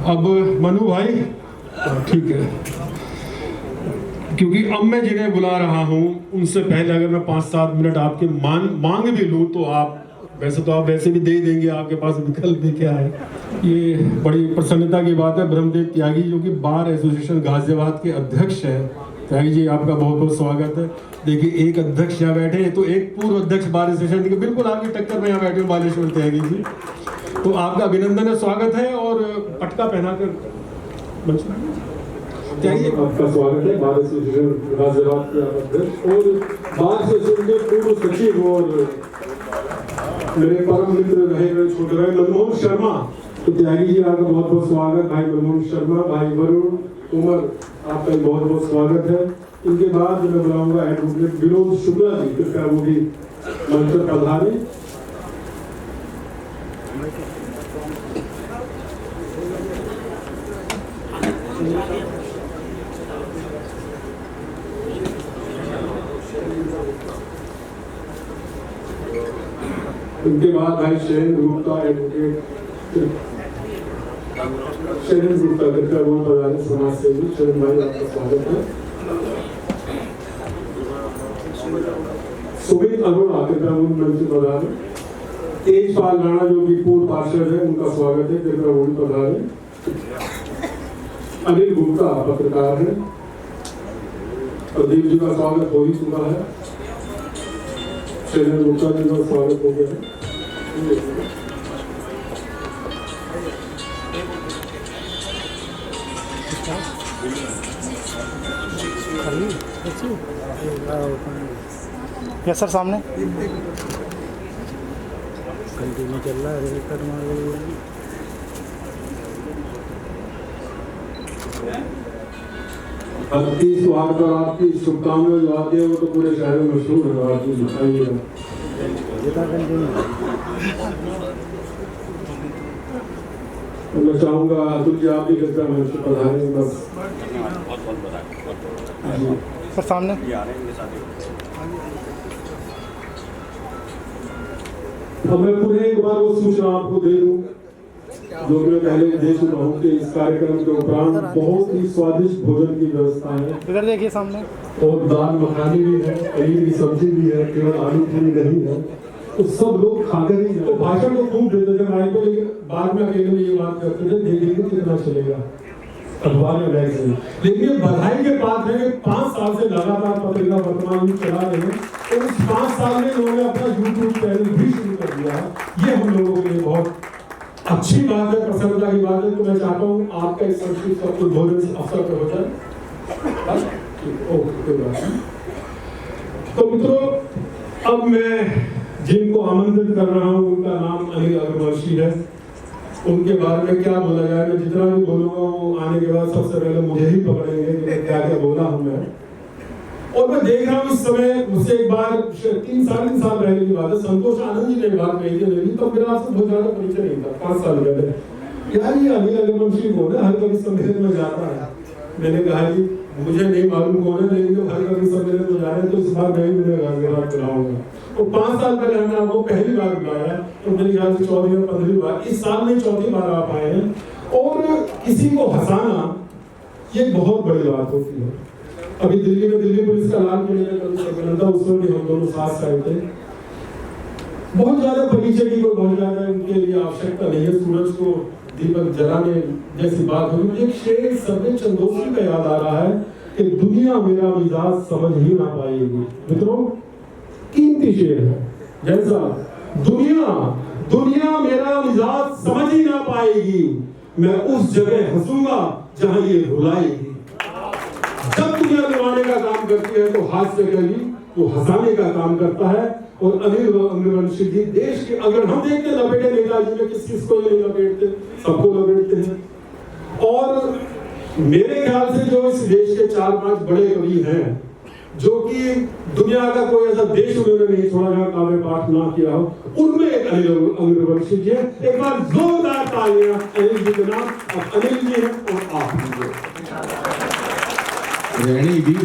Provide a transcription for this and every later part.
अब मनु भाई ठीक है, क्योंकि अब मैं जिन्हें बुला रहा हूं उनसे पहले अगर मैं 5-7 मिनट आपके मांग भी लूं तो आप वैसे भी दे देंगे, आपके पास विकल्प भी क्या है। ये बड़ी प्रसन्नता की बात है। ब्रह्मदेव त्यागी जो कि बार एसोसिएशन गाजियाबाद के अध्यक्ष है, त्यागी जी आपका बहुत बहुत स्वागत है। देखिए एक अध्यक्ष यहाँ बैठे हैं तो एक पूर्व अध्यक्ष बार एसोसिएशन के बिल्कुल आपकी टक्कर में यहाँ बैठे हो बालेश्वर त्यागी जी, तो आपका अभिनंदन है, स्वागत है। और पटका पहनाकर त्यागी आपका स्वागत है। बार एसोसिएशन गाजियाबाद के अध्यक्ष और बार एसोसिएशन के पूर्व सचिव और मेरे परम मित्र रहे छोटे भाई मनमोहन शर्मा, तो त्यागी जी आपका बहुत बहुत स्वागत। भाई मनमोहन शर्मा, भाई वरुण, उमर, आपका बहुत बहुत स्वागत है। इनके बाद मैं बुलाऊंगा एडवोकेट विनोद शुक्ला जी, कृपया वो भी मंच पर पधारें। उनके बाद भाई शैलेंद्र गुप्ता, एडवोकेट शैलेंद्र गुप्ता कृपया वो पधारें, समाज सेवी। शैलेंद्र भाई आपका स्वागत है। सुमित अरोड़ा कृपया वो मंच पर पधारें। तेजपाल राणा जो कि पूर्व पार्षद है, उनका स्वागत है, कृपया वो पधारें। अनिल गुप्ता पत्रकार है, प्रदीप जी का स्वागत हो ही चुका है। शैलेंद्र गुप्ता जी का स्वागत हो गया है। यस सर, सामने कंटिन्यू चल रहा है। आपकी स्वागत और आपकी शुभकामनाएं जो आती है वो तो पूरे शहर में मशहूर है। आपकी बताइएगा मैं चाहूंगा अतुल जी आप भी कृपया मंच पर पधारें। बस सर सामने अब मैं पुनः एक बार वो सूचना आपको दे दूं जो कि मैं पहले दे चुका हूँ कि इस कार्यक्रम के उपरांत बहुत ही स्वादिष्ट भोजन की व्यवस्था है। इधर देखिए सामने, और दाल मखानी भी है, पनीर की सब्जी भी है, केवल आलू पूरी नहीं है, तो सब लोग खाकर ही तो भाषण तो खूब देते थे माइक पे, लेकिन बाद में अकेले में ये बात करते थे देखेंगे कितना चलेगा अखबार में बैग से। लेकिन ये बधाई के बात है कि 5 साल से लगातार पत्रिका वर्तमान में चला रहे हैं और उस 5 साल में उन्होंने अपना यूट्यूब चैनल भी शुरू कर दिया है। ये हम लोगों के लिए बहुत अच्छी बात है, प्रसन्नता की बात है। तो मैं चाहता हूँ आपका इस संस्कृत सब कुछ भोजन अवसर पर हो जाए। तो मित्रों अब मैं जिनको आमंत्रित कर रहा हूँ उनका नाम अनिल अग्रवंशी है। उनके बारे में क्या बोला जाए, मैं जितना भी बोलूंगा वो आने के बाद सबसे पहले मुझे ही पकड़ेंगे कि क्या क्या बोला हूँ मैं। और मैं देख रहा हूँ इस समय मुझसे एक बार 3-3.5 साल पहले की बात है, संतोष आनंद जी ने एक बात कही थी, तो मेरा आपसे बहुत ज्यादा परिचय नहीं था 5 साल पहले। यार ये अनिल अग्रवंशी कौन है, हर कभी सम्मेलन में जाता है। मैंने कहा जी मुझे नहीं मालूम कौन है, लेकिन हर कभी सम्मेलन में जा रहे हैं तो इस बार मैं ही गाजियाबाद बुलाऊंगा। तो 5 साल पहले हमने आपको पहली बार बुलाया, तो मेरे ख्याल से 4वीं या 15वीं बार, इस साल में 4थी बार आप आए हैं। और किसी को हंसाना ये बहुत बड़ी बात होती है। अभी दिल्ली में दिल्ली पुलिस का लाल किले में कभी सम्मेलन था, उसमें भी हम दोनों साथ आए थे। बहुत ज्यादा परिचय की कोई बहुत ज्यादा उनके लिए आवश्यकता नहीं है। सूरज को दीपक जलाने जैसी बात हुई। मुझे एक शेर सर्वे चंदोसी का याद आ रहा है कि दुनिया मेरा मिजाज समझ ही ना पाएगी। मित्रों कीमती शेर है, जैसा दुनिया मेरा मिजाज समझ ही ना पाएगी, मैं उस जगह हंसूंगा जहां ये रुलाएगी। जब दुनिया रुलाने का काम करती है तो हास्य कभी वो हंसाने का काम करता है। और अनिल अग्रवंशी जी देश के, अगर हम देखते लपेटे नेताजी में किस किस को नहीं लपेटते, सबको लपेटते हैं। और मेरे ख्याल से जो इस देश के 4-5 बड़े कवि हैं जो कि दुनिया का कोई ऐसा देश उन्होंने नहीं छोड़ा जहाँ काव्य पाठ ना किया हो, उनमें एक अनिल अग्रवंशी जी है। एक बार जोरदार तालियां अनिल जी के नाम। अब अनिल जी है और आप रेणी भी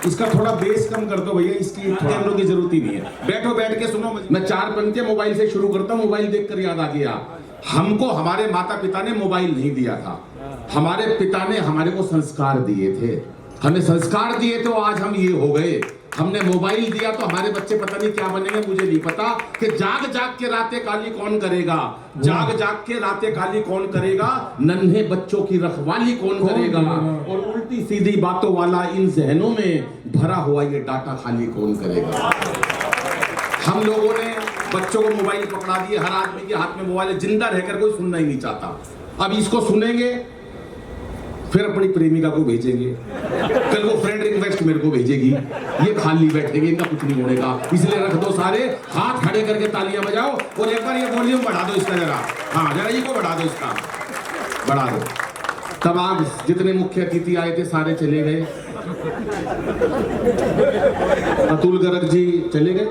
इसका थोड़ा बेस कम कर दो भैया, इसकी कैमरों की जरूरत ही नहीं है। बैठो, बैठ के सुनो। मैं 4 पंक्तियां मोबाइल से शुरू करता हूँ, मोबाइल देखकर याद आ गया। हमको हमारे माता पिता ने मोबाइल नहीं दिया था, हमारे पिता ने हमारे को संस्कार दिए थे, हमें संस्कार दिए तो आज हम ये हो गए। हमने मोबाइल दिया तो हमारे बच्चे पता नहीं क्या बनेंगे, मुझे नहीं पता कि जाग जाग के रातें काली कौन करेगा, जाग जाग के रातें काली कौन करेगा, नन्हे बच्चों की रखवाली कौन करेगा, और उल्टी सीधी बातों वाला इन जहनों में भरा हुआ ये डाटा खाली कौन करेगा। हम लोगों ने बच्चों को मोबाइल पकड़ा दिए, हर आदमी के हाथ में मोबाइल है, जिंदा रहकर कोई सुनना ही नहीं चाहता। अब इसको सुनेंगे फिर अपनी प्रेमिका को भेजेंगे, कल वो फ्रेंड रिक्वेस्ट मेरे को भेजेगी, ये खाली बैठेंगे, इनका कुछ नहीं होने का। इसलिए रख दो सारे हाथ खड़े करके तालियां बजाओ और एक बार ये वॉल्यूम बढ़ा दो इसका जरा, हाँ जरा ये को बढ़ा दो, इसका बढ़ा दो। तब आज जितने मुख्य अतिथि आए थे सारे चले गए, अतुल गर्ग जी चले गए,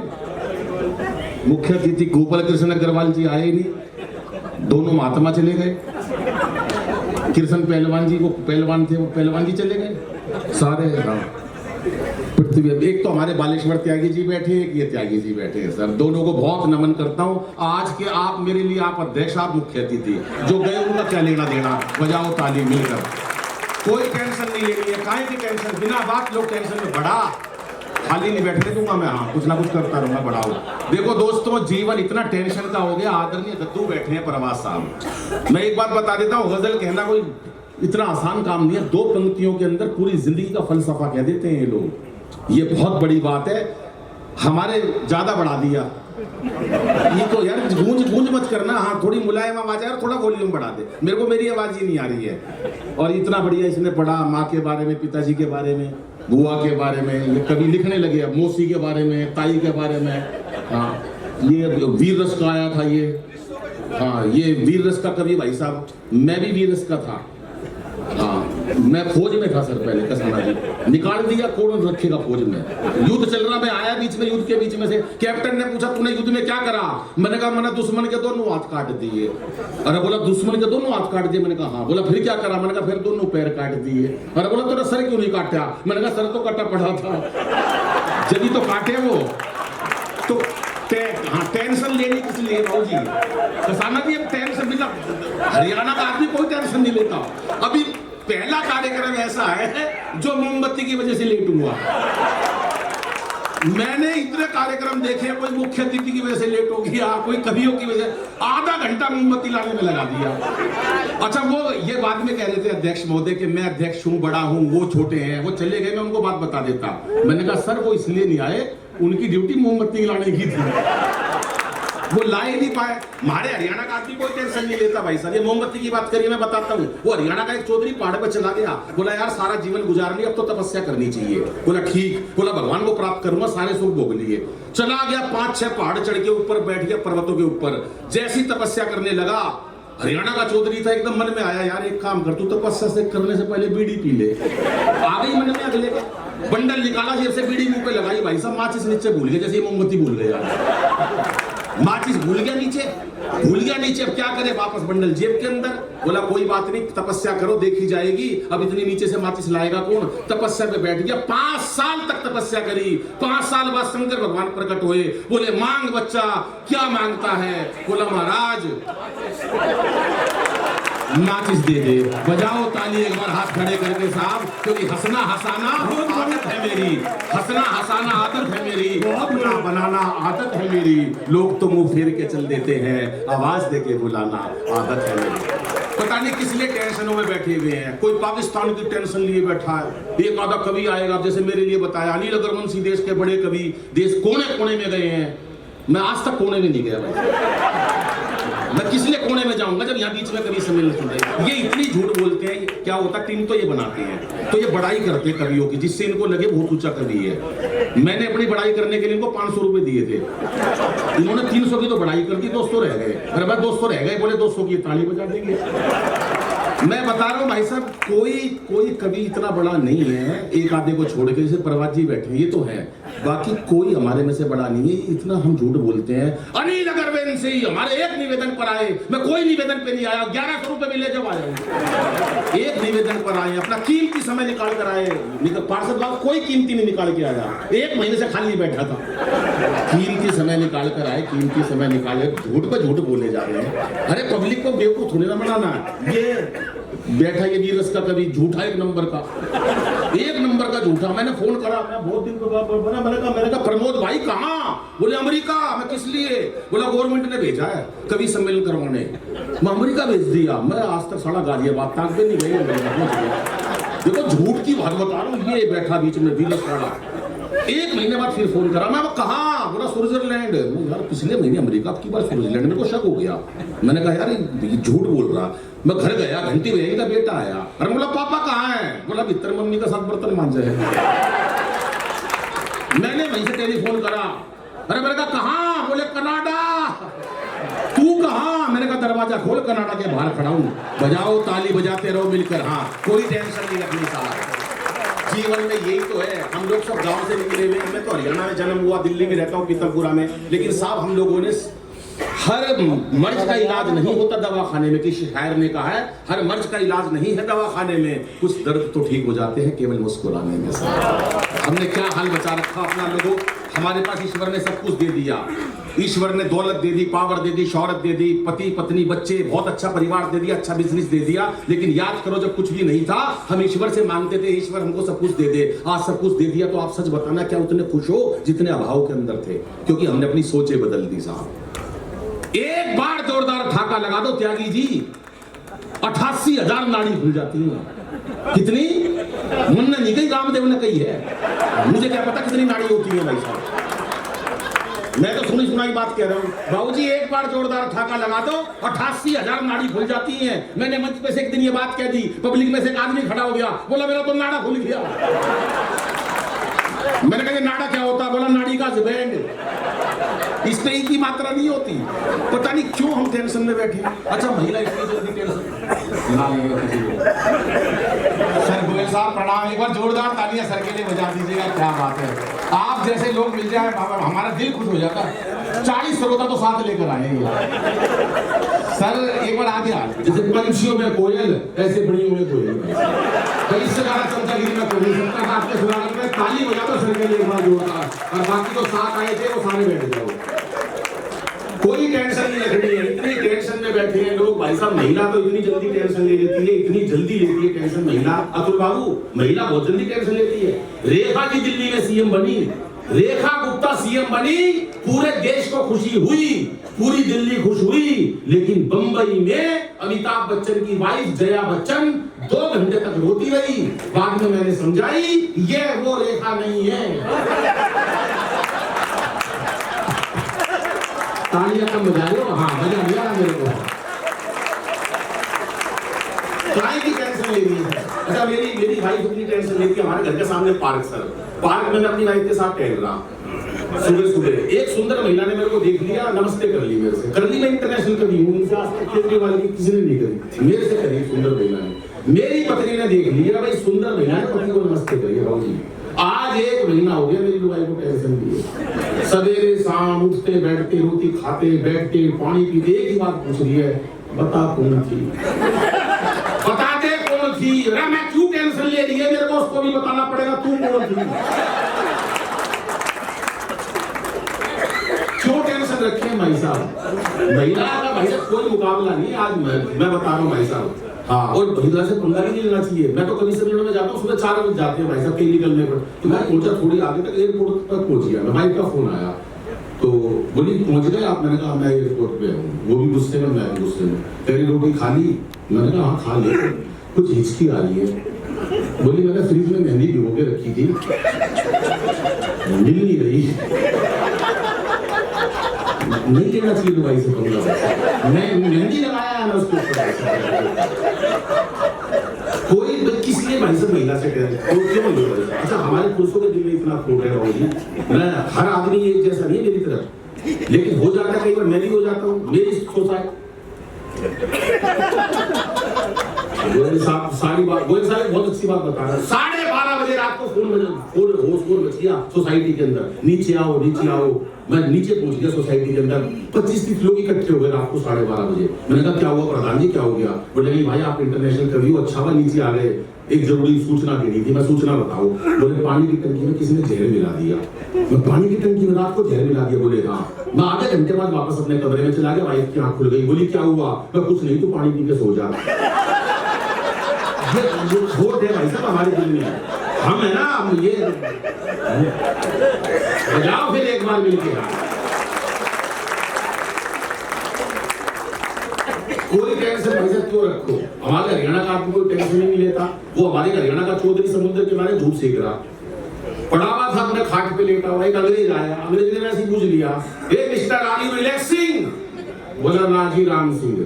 मुख्य अतिथि गोपाल कृष्ण अग्रवाल जी आए नहीं, दोनों महात्मा चले गए, कृष्ण पहलवान जी, वो पहलवान थे, वो पहलवान जी चले गए सारे। हाँ पृथ्वी, एक तो हमारे बालेश्वर त्यागी जी बैठे, एक ये त्यागी जी बैठे हैं सर, दोनों को बहुत नमन करता हूँ। आज के आप मेरे लिए, आप अध्यक्ष, आप मुख्य अतिथि, जो गए उनका क्या लेना देना, बजाओ ताली मिलकर, कोई टेंशन नहीं लेनी है, काहे की टेंशन, बिना बात लोग टेंशन में बढ़ा, खाली नहीं बैठने दूंगा मैं, हाँ कुछ ना कुछ करता रहूंगा, बढ़ाओ। देखो दोस्तों, जीवन इतना टेंशन का हो गया। आदरणीय दद्दू बैठे हैं प्रवास साहब, मैं एक बात बता देता हूँ, गजल कहना कोई इतना आसान काम नहीं है, 2 पंक्तियों के अंदर पूरी जिंदगी का फलसफा कह देते हैं ये लोग, ये बहुत बड़ी बात है। हमारे ज्यादा बढ़ा दिया, ये तो यार गूंज मत करना, हाँ थोड़ी मुलायम आवाज है, थोड़ा वॉल्यूम बढ़ा दे, मेरे को मेरी आवाज ही नहीं आ रही है। और इतना बढ़िया इसने पढ़ा, माँ के बारे में, पिताजी के बारे में, बुआ के बारे में, ये कभी लिखने लगे, अब मौसी के बारे में, ताई के बारे में, हाँ ये वीर रस का आया था ये, हाँ ये वीर रस का कवि भाई साहब, मैं भी वीर रस का था, हाँ मैं फौज में था सर पहले, कसाना जी निकाल दिया, कौन रखेगा फौज में, युद्ध चल रहा, मैं आया बीच में, युद्ध के बीच में से कैप्टन ने पूछा तूने युद्ध में क्या करा, मैंने कहा मैंने दुश्मन के दोनों हाथ काट दिए। अरे बोला दुश्मन के दोनों हाथ काट दिए, मैंने कहा हाँ। बोला फिर क्या करा, मैंने कहा फिर दोनों पैर काट दिए। अरे बोला तेरा सर क्यों नहीं काटा, मैंने कहा सर तो कटा पड़ा था, जब तो काटे वो तो हाँ टेंशन लेनी किस लिए भाऊ जी, कसाना भी अब टेंशन बिना, हरियाणा का आदमी कोई टेंशन नहीं लेता। अभी पहला कार्यक्रम ऐसा है जो मोमबत्ती की वजह से लेट हुआ, मैंने इतने कार्यक्रम देखे, कोई मुख्य अतिथि की वजह से लेट हो गया, कोई कवियों की वजह से, आधा घंटा मोमबत्ती लाने में लगा दिया। अच्छा वो ये बाद में कह रहे थे अध्यक्ष महोदय कि मैं अध्यक्ष हूँ, बड़ा हूँ, वो छोटे हैं, वो चले गए, मैं उनको बात बता देता। मैंने कहा सर वो इसलिए नहीं आए, उनकी ड्यूटी मोमबत्ती लाने की थी, वो लाए नहीं पाए। हमारे हरियाणा का आदमी कोई टेंशन नहीं लेता भाई साहब, ये मोमबत्ती की बात करिए, मैं बताता हूँ। वो हरियाणा का एक चौधरी पहाड़ पर चला गया, बोला यार सारा जीवन गुजारनी, अब तो तपस्या करनी चाहिए। बोला ठीक, बोला भगवान को प्राप्त करूंगा, सारे सुख भोग लिए। चला गया 5-6 पहाड़ चढ़ के ऊपर बैठ गया, पर्वतों के ऊपर, जैसी तपस्या करने लगा, हरियाणा का चौधरी था, एकदम मन में आया यार एक काम कर, तू तपस्या से करने से पहले बीड़ी पी ले। आ गई मन में अगले बंडल निकाला, जेब से बीड़ी मुंह पे लगाई, भाई साहब माचिस नीचे भूल गए, जैसे मोमबत्ती भूल गया, माचिस भूल गया नीचे, अब क्या करे, वापस बंडल जेब के अंदर। बोला कोई बात नहीं, तपस्या करो देखी जाएगी, अब इतनी नीचे से माचिस लाएगा कौन। तपस्या पे बैठ गया, 5 साल तक तपस्या करी। 5 साल बाद शंकर भगवान प्रकट हुए, बोले मांग बच्चा, क्या मांगता है। बोला महाराज माचिस दे दे। बजाओ ताली एक बार हाथ खड़े करके साहब, क्योंकि हंसना हंसाना आदत है मेरी, हंसना हंसाना आदत है मेरी, अपना बनाना आदत है मेरी। लोग तो मुंह फेर के चल देते हैं, आवाज दे के बुलाना आदत है मेरी। पता नहीं किस लिए टेंशनों में बैठे हुए हैं, कोई पाकिस्तान की टेंशन लिए बैठा है। एक आधा कवि आएगा, जैसे मेरे लिए बताया अनिल अगरवंशी, देश के बड़े कवि, देश कोने कोने में गए हैं, मैं आज तक कोने में नहीं गया भाई, मैं किस लिए कोने में जाऊंगा जब यहाँ बीच में कभी सम्मेलन सुन रहे। ये इतनी झूठ बोलते हैं, क्या होता टीम तो ये बनाते हैं, तो ये बड़ाई करते हैं कवियों की, जिससे इनको लगे बहुत ऊंचा कवि है। मैंने अपनी बड़ाई करने के लिए इनको 500 रुपए दिए थे, इन्होंने 300 की तो बड़ाई कर दी, 200 रह गए। अरे भाई 200 रह गए, बोले 200 की ताली बजा देंगे। मैं बता रहा हूँ भाई साहब, कोई कवि इतना बड़ा नहीं है, एक आधे को छोड़ के, जैसे प्रवास जी बैठे ये तो है, बाकी कोई हमारे में से बड़ा नहीं है। इतना हम झूठ बोलते हैं। अनिल अग्रवाल से हमारे एक निवेदन पर आए, मैं कोई निवेदन पे नहीं आया, 1100 रुपए मिले जब आया, एक निवेदन पर आए, अपना कीमती समय निकाल कर आए। पार्षद बाबू कोई कीमती नहीं निकाल के आया, 1 महीने से खाली बैठा था, कीमती समय निकाल कर आए, कीमती समय निकाले, झूठ पे झूठ बोले जा रहे हैं। अरे पब्लिक को बेवकूफ थोड़ी ना बनाना। ये बैठा ये वीरस का कभी झूठा, 1 नंबर का, 1 नंबर का झूठा। मैंने फोन करा, मैं बहुत दिन के बाद बना, मैंने कहा प्रमोद भाई कहाँ? बोले अमेरिका। मैं किस लिए? बोला गवर्नमेंट ने भेजा है कवि सम्मेलन करवाने। मैं अमेरिका भेज दिया। मैं आज तक साला गाजियाबाद तक भी नहीं गई। देखो झूठ की बात बता रहा हूँ। ये बैठा बीच में वीरस वाला, 1 महीने बाद फिर फोन करा। मैं कहाँ? बोला स्विट्जरलैंड। यार पिछले महीने अमेरिका, आपकी बार स्विट्जरलैंड। मेरे को शक हो गया। मैंने कहा यार ये झूठ बोल रहा। मैं घर गया, घंटी बजेगी, का बेटा आया। अरे बोला पापा कहाँ है? बोला भीतर मम्मी का साथ बर्तन मांझे है। मैंने वहीं से टेलीफोन करा। अरे मैंने कहा कहाँ? बोले कनाडा। तू कहाँ? मैंने कहा दरवाजा खोल, कनाडा के बाहर खड़ा हूँ। बजाओ ताली, बजाते रहो मिलकर। हाँ कोई टेंशन नहीं रखनी साला। जीवन में यही तो है। हम लोग सब गांव से निकले हुए। मैं तो हरियाणा में जन्म हुआ, दिल्ली में रहता हूँ, पीतलपुरा में। लेकिन साहब हम लोगों ने हर मर्ज का इलाज नहीं होता दवाखाने में। किसी शायर ने कहा है हर मर्ज का इलाज नहीं है दवाखाने में, कुछ दर्द तो ठीक हो जाते हैं केवल मुस्कुराने में। हमने क्या हाल बचा रखा अपना लोगों। हमारे पास ईश्वर ने सब कुछ दे दिया। ईश्वर ने दौलत दे दी, पावर दे दी, शौहरत दे दी, पति पत्नी बच्चे, बहुत अच्छा परिवार दे दिया, अच्छा बिजनेस दे दिया। लेकिन याद करो जब कुछ भी नहीं था हम ईश्वर से मांगते थे ईश्वर हमको सब कुछ दे दे। आज सब कुछ दे दिया तो आप सच बताना क्या उतने खुश हो जितने अभाव के अंदर थे? क्योंकि हमने अपनी सोचें बदल दी साहब। एक बार जोरदार ठाका लगा दो त्यागी जी, 88,000 नाड़ी खुल जाती है। कितनी? मुन्ना नहीं कही, रामदेव ने कही है। मुझे क्या पता कितनी नाड़ी होती है भाई साहब। मैं तो सुनी सुनाई बात कह रहा हूँ। बाबूजी एक बार जोरदार ठाका लगा दो, 88,000 नाड़ी खुल जाती है। मैंने मंच पे से एक दिन ये बात कह दी, पब्लिक में से एक आदमी खड़ा हो गया, बोला मेरा तो नाड़ा खुल गया। मैंने कहा नाड़ा क्या होता? बोला नाड़ी का जुबैंड। इस पे की मात्रा नहीं होती। पता नहीं क्यों हम टेंशन में बैठे। अच्छा महिला इतनी जल्दी टेंशन ना लेगा किसी को। सर गोयल साहब प्रणाम। एक बार जोरदार तालियां सर के लिए बजा दीजिएगा। क्या बात है, आप जैसे लोग मिल जाए हमारा दिल खुश हो जाता है। 40 श्रोता तो साथ लेकर आए सर। एक बार आगे आ, जैसे पंछियों में कोयल ऐसे बड़ियों में कोयल। इससे ज्यादा चमचागिरी में कोई नहीं सकता। आपके स्वागत में ताली बजा दो सर के लिए एक बार जोरदार। और बाकी तो साथ आए थे वो सारे बैठ जाओ। कोई टेंशन नहीं रखनी है। इतनी टेंशन में बैठे हैं लोग भाई साहब। महिला तो इतनी जल्दी टेंशन ले लेती है, इतनी जल्दी लेती है टेंशन महिला। अतुल बाबू महिला बहुत जल्दी टेंशन लेती है। रेखा जी दिल्ली में सीएम बनी, रेखा गुप्ता सीएम बनी, पूरे देश को खुशी हुई, पूरी दिल्ली खुश हुई। लेकिन बंबई में अमिताभ बच्चन की वाइफ जया बच्चन 2 घंटे तक रोती रही। बाद में मैंने समझाई ये वो रेखा नहीं है। तालियां कम बजा रहे हो? हाँ बजा लिया मेरे को। काय की टेंशन ले रही है? अच्छा मेरी वाइफ अपनी टेंशन लेती है। हमारे घर के सामने पार्क सर, पार्क में मैं अपनी वाइफ के साथ टहल रहा सुबह सुबह। एक सुंदर महिला ने मेरे को देख लिया, नमस्ते कर ली मेरे से। कर ली मैं इंटरनेशनल कभी हूँ, उनसे आज तक केजरीवाल की किसी ने नहीं करी, मेरे से करी सुंदर महिला ने। मेरी पत्नी ने देख लिया भाई सुंदर महिला ने पति को नमस्ते करिए। बाबूजी आज 1 महीना हो गया मेरी वाइफ को टेंशन दी है। सवेरे शाम उठते बैठते रोटी खाते बैठते पानी पीते एक ही बात पूछ रही है, बता कौन थी? बता दे कौन थी? अरे मैं क्यों टेंशन ले रही है? मेरे को उसको भी बताना पड़ेगा तू कौन थी। क्यों टेंशन रखे हैं भाई साहब? महिला का भाई साहब कोई मुकाबला नहीं। आज मैं बता रहा हूँ भाई साहब। हाँ और महिला से पंगा नहीं लेना चाहिए। मैं तो कभी सम्मेलन में जाता हूँ सुबह 4 बजे जाते हैं भाई साहब कहीं निकलने पर। तो मैं पहुंचा थोड़ी आगे तक, एयरपोर्ट तक पहुंच गया। मैं भाई का फोन आया तो बोली पहुंच गए आप? मैंने कहा मैं एयरपोर्ट पे हूँ। वो भी गुस्से में, मैं भी गुस्से में। तेरी रोटी खा ली? मैंने कहा हाँ खा ली। कुछ हिचकी आ रही है। बोली मैंने फ्रिज में मेहंदी भिगो के रखी थी, मिल नहीं रही। नहीं लेना चाहिए भाई से पंगा। मैं मेहंदी लगाया है ना उसको। कोई किसी ने भाई से महिला से कह। अच्छा हमारे पुरुषों के दिल में इतना खोट है बाबूजी। मैं हर आदमी एक जैसा नहीं मेरी तरफ, लेकिन हो जाता है कई बार मैं भी हो जाता हूँ। मेरी सोचा है गोयल साहब सारी बात, गोयल साहब बहुत अच्छी बात बता रहे हैं। 12:30 बजे रात को फोन शोर मच गया सोसाइटी के अंदर, नीचे आओ नीचे आओ। मैं नीचे पहुंच गया सोसाइटी के अंदर, 25-30 लोग इकट्ठे हो गए रात को 12:30 बजे। मैंने कहा क्या हुआ प्रधान जी, क्या हो गया? बोले नहीं भाई आप इंटरनेशनल कवि हो, अच्छा हुआ नीचे आ गए, एक जरूरी सूचना देनी थी। मैं सूचना बताओ। बोले पानी की टंकी में किसी ने जहर मिला दिया। मैं पानी की टंकी में रात को जहर मिला दिया? बोले हाँ। मैं आधे घंटे बाद वापस अपने कमरे में चला गया, वाइफ की आंख खुल गई। बोली क्या हुआ? मैं कुछ नहीं, तू पानी पी के सो जा। ये छोड़ दे भाई साहब, हमारे दिल में हम है ना, हम ये बजाओ फिर एक बार मिलके। कोई टेंशन भाई साहब क्यों रखो? हमारे हरियाणा का आदमी कोई टेंशन नहीं लेता। वो हमारे हरियाणा का चौधरी समुद्र के किनारे धूप सेक रहा पड़ा हुआ था, अपने खाट पे लेटा हुआ। एक अंग्रेज आया, अंग्रेज ने ऐसे पूछ लिया, ए मिस्टर आर यू रिलैक्सिंग? बोला ना जी राम सिंह।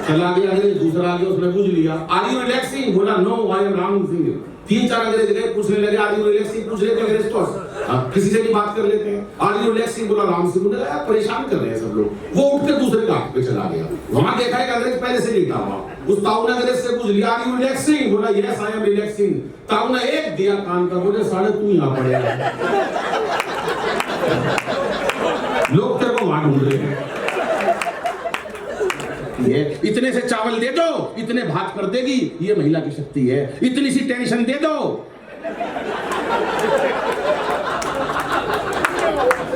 चला गया अंग्रेज, दूसरा आ गया, उसने पूछ लिया आर यू रिलैक्सिंग? बोला no I am Ram Singh. 3-4 अंग्रेज गए, पूछने लगे आर यू रिलैक्सिंग? पूछ लेते अंग्रेज तो किसी से भी बात कर लेते हैं। Are you relaxing? बोला राम सिंह। बोला यार परेशान कर रहे हैं सब लोग। वो उठ के दूसरे घाट पे चला गया, वहां देखा एक अंग्रेज पहले से लेटा हुआ। उस ताऊ ने अंग्रेज से पूछ लिया आर यू रिलैक्सिंग? बोला यस आई एम रिलैक्सिंग। ताऊ ने एक दिया कान का, बोले साले तू यहाँ पड़ेगा, लोग तेरे को वहां ढूंढ रहे हैं। ये इतने से चावल दे दो, इतने भात कर देगी, ये महिला की शक्ति है। इतनी सी टेंशन दे दो।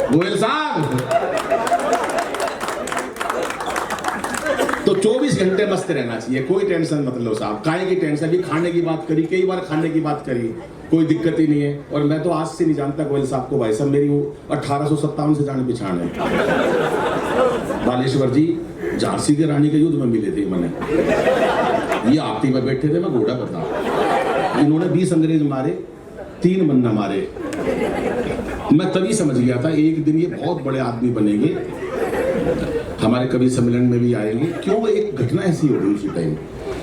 गोयल साहब तो 24 घंटे मस्त रहना चाहिए, कोई टेंशन मत लो साहब। काहे की टेंशन? भी खाने की बात करी, कई बार खाने की बात करी, कोई दिक्कत ही नहीं है। और मैं तो आज से नहीं जानता गोयल साहब को भाई साहब, मेरी वो 1857 से जाने पहचान है। बालेश्वर जी झांसी के रानी के युद्ध में मिले थे मैंने, ये आपती में बैठे थे, मैं घोड़ा बता। इन्होंने 20 अंग्रेज मारे, 3 मन्ना मारे। मैं तभी समझ गया था एक दिन ये बहुत बड़े आदमी बनेंगे, हमारे कवि सम्मेलन में भी आएंगे। क्यों? एक घटना ऐसी हो गई उसी टाइम।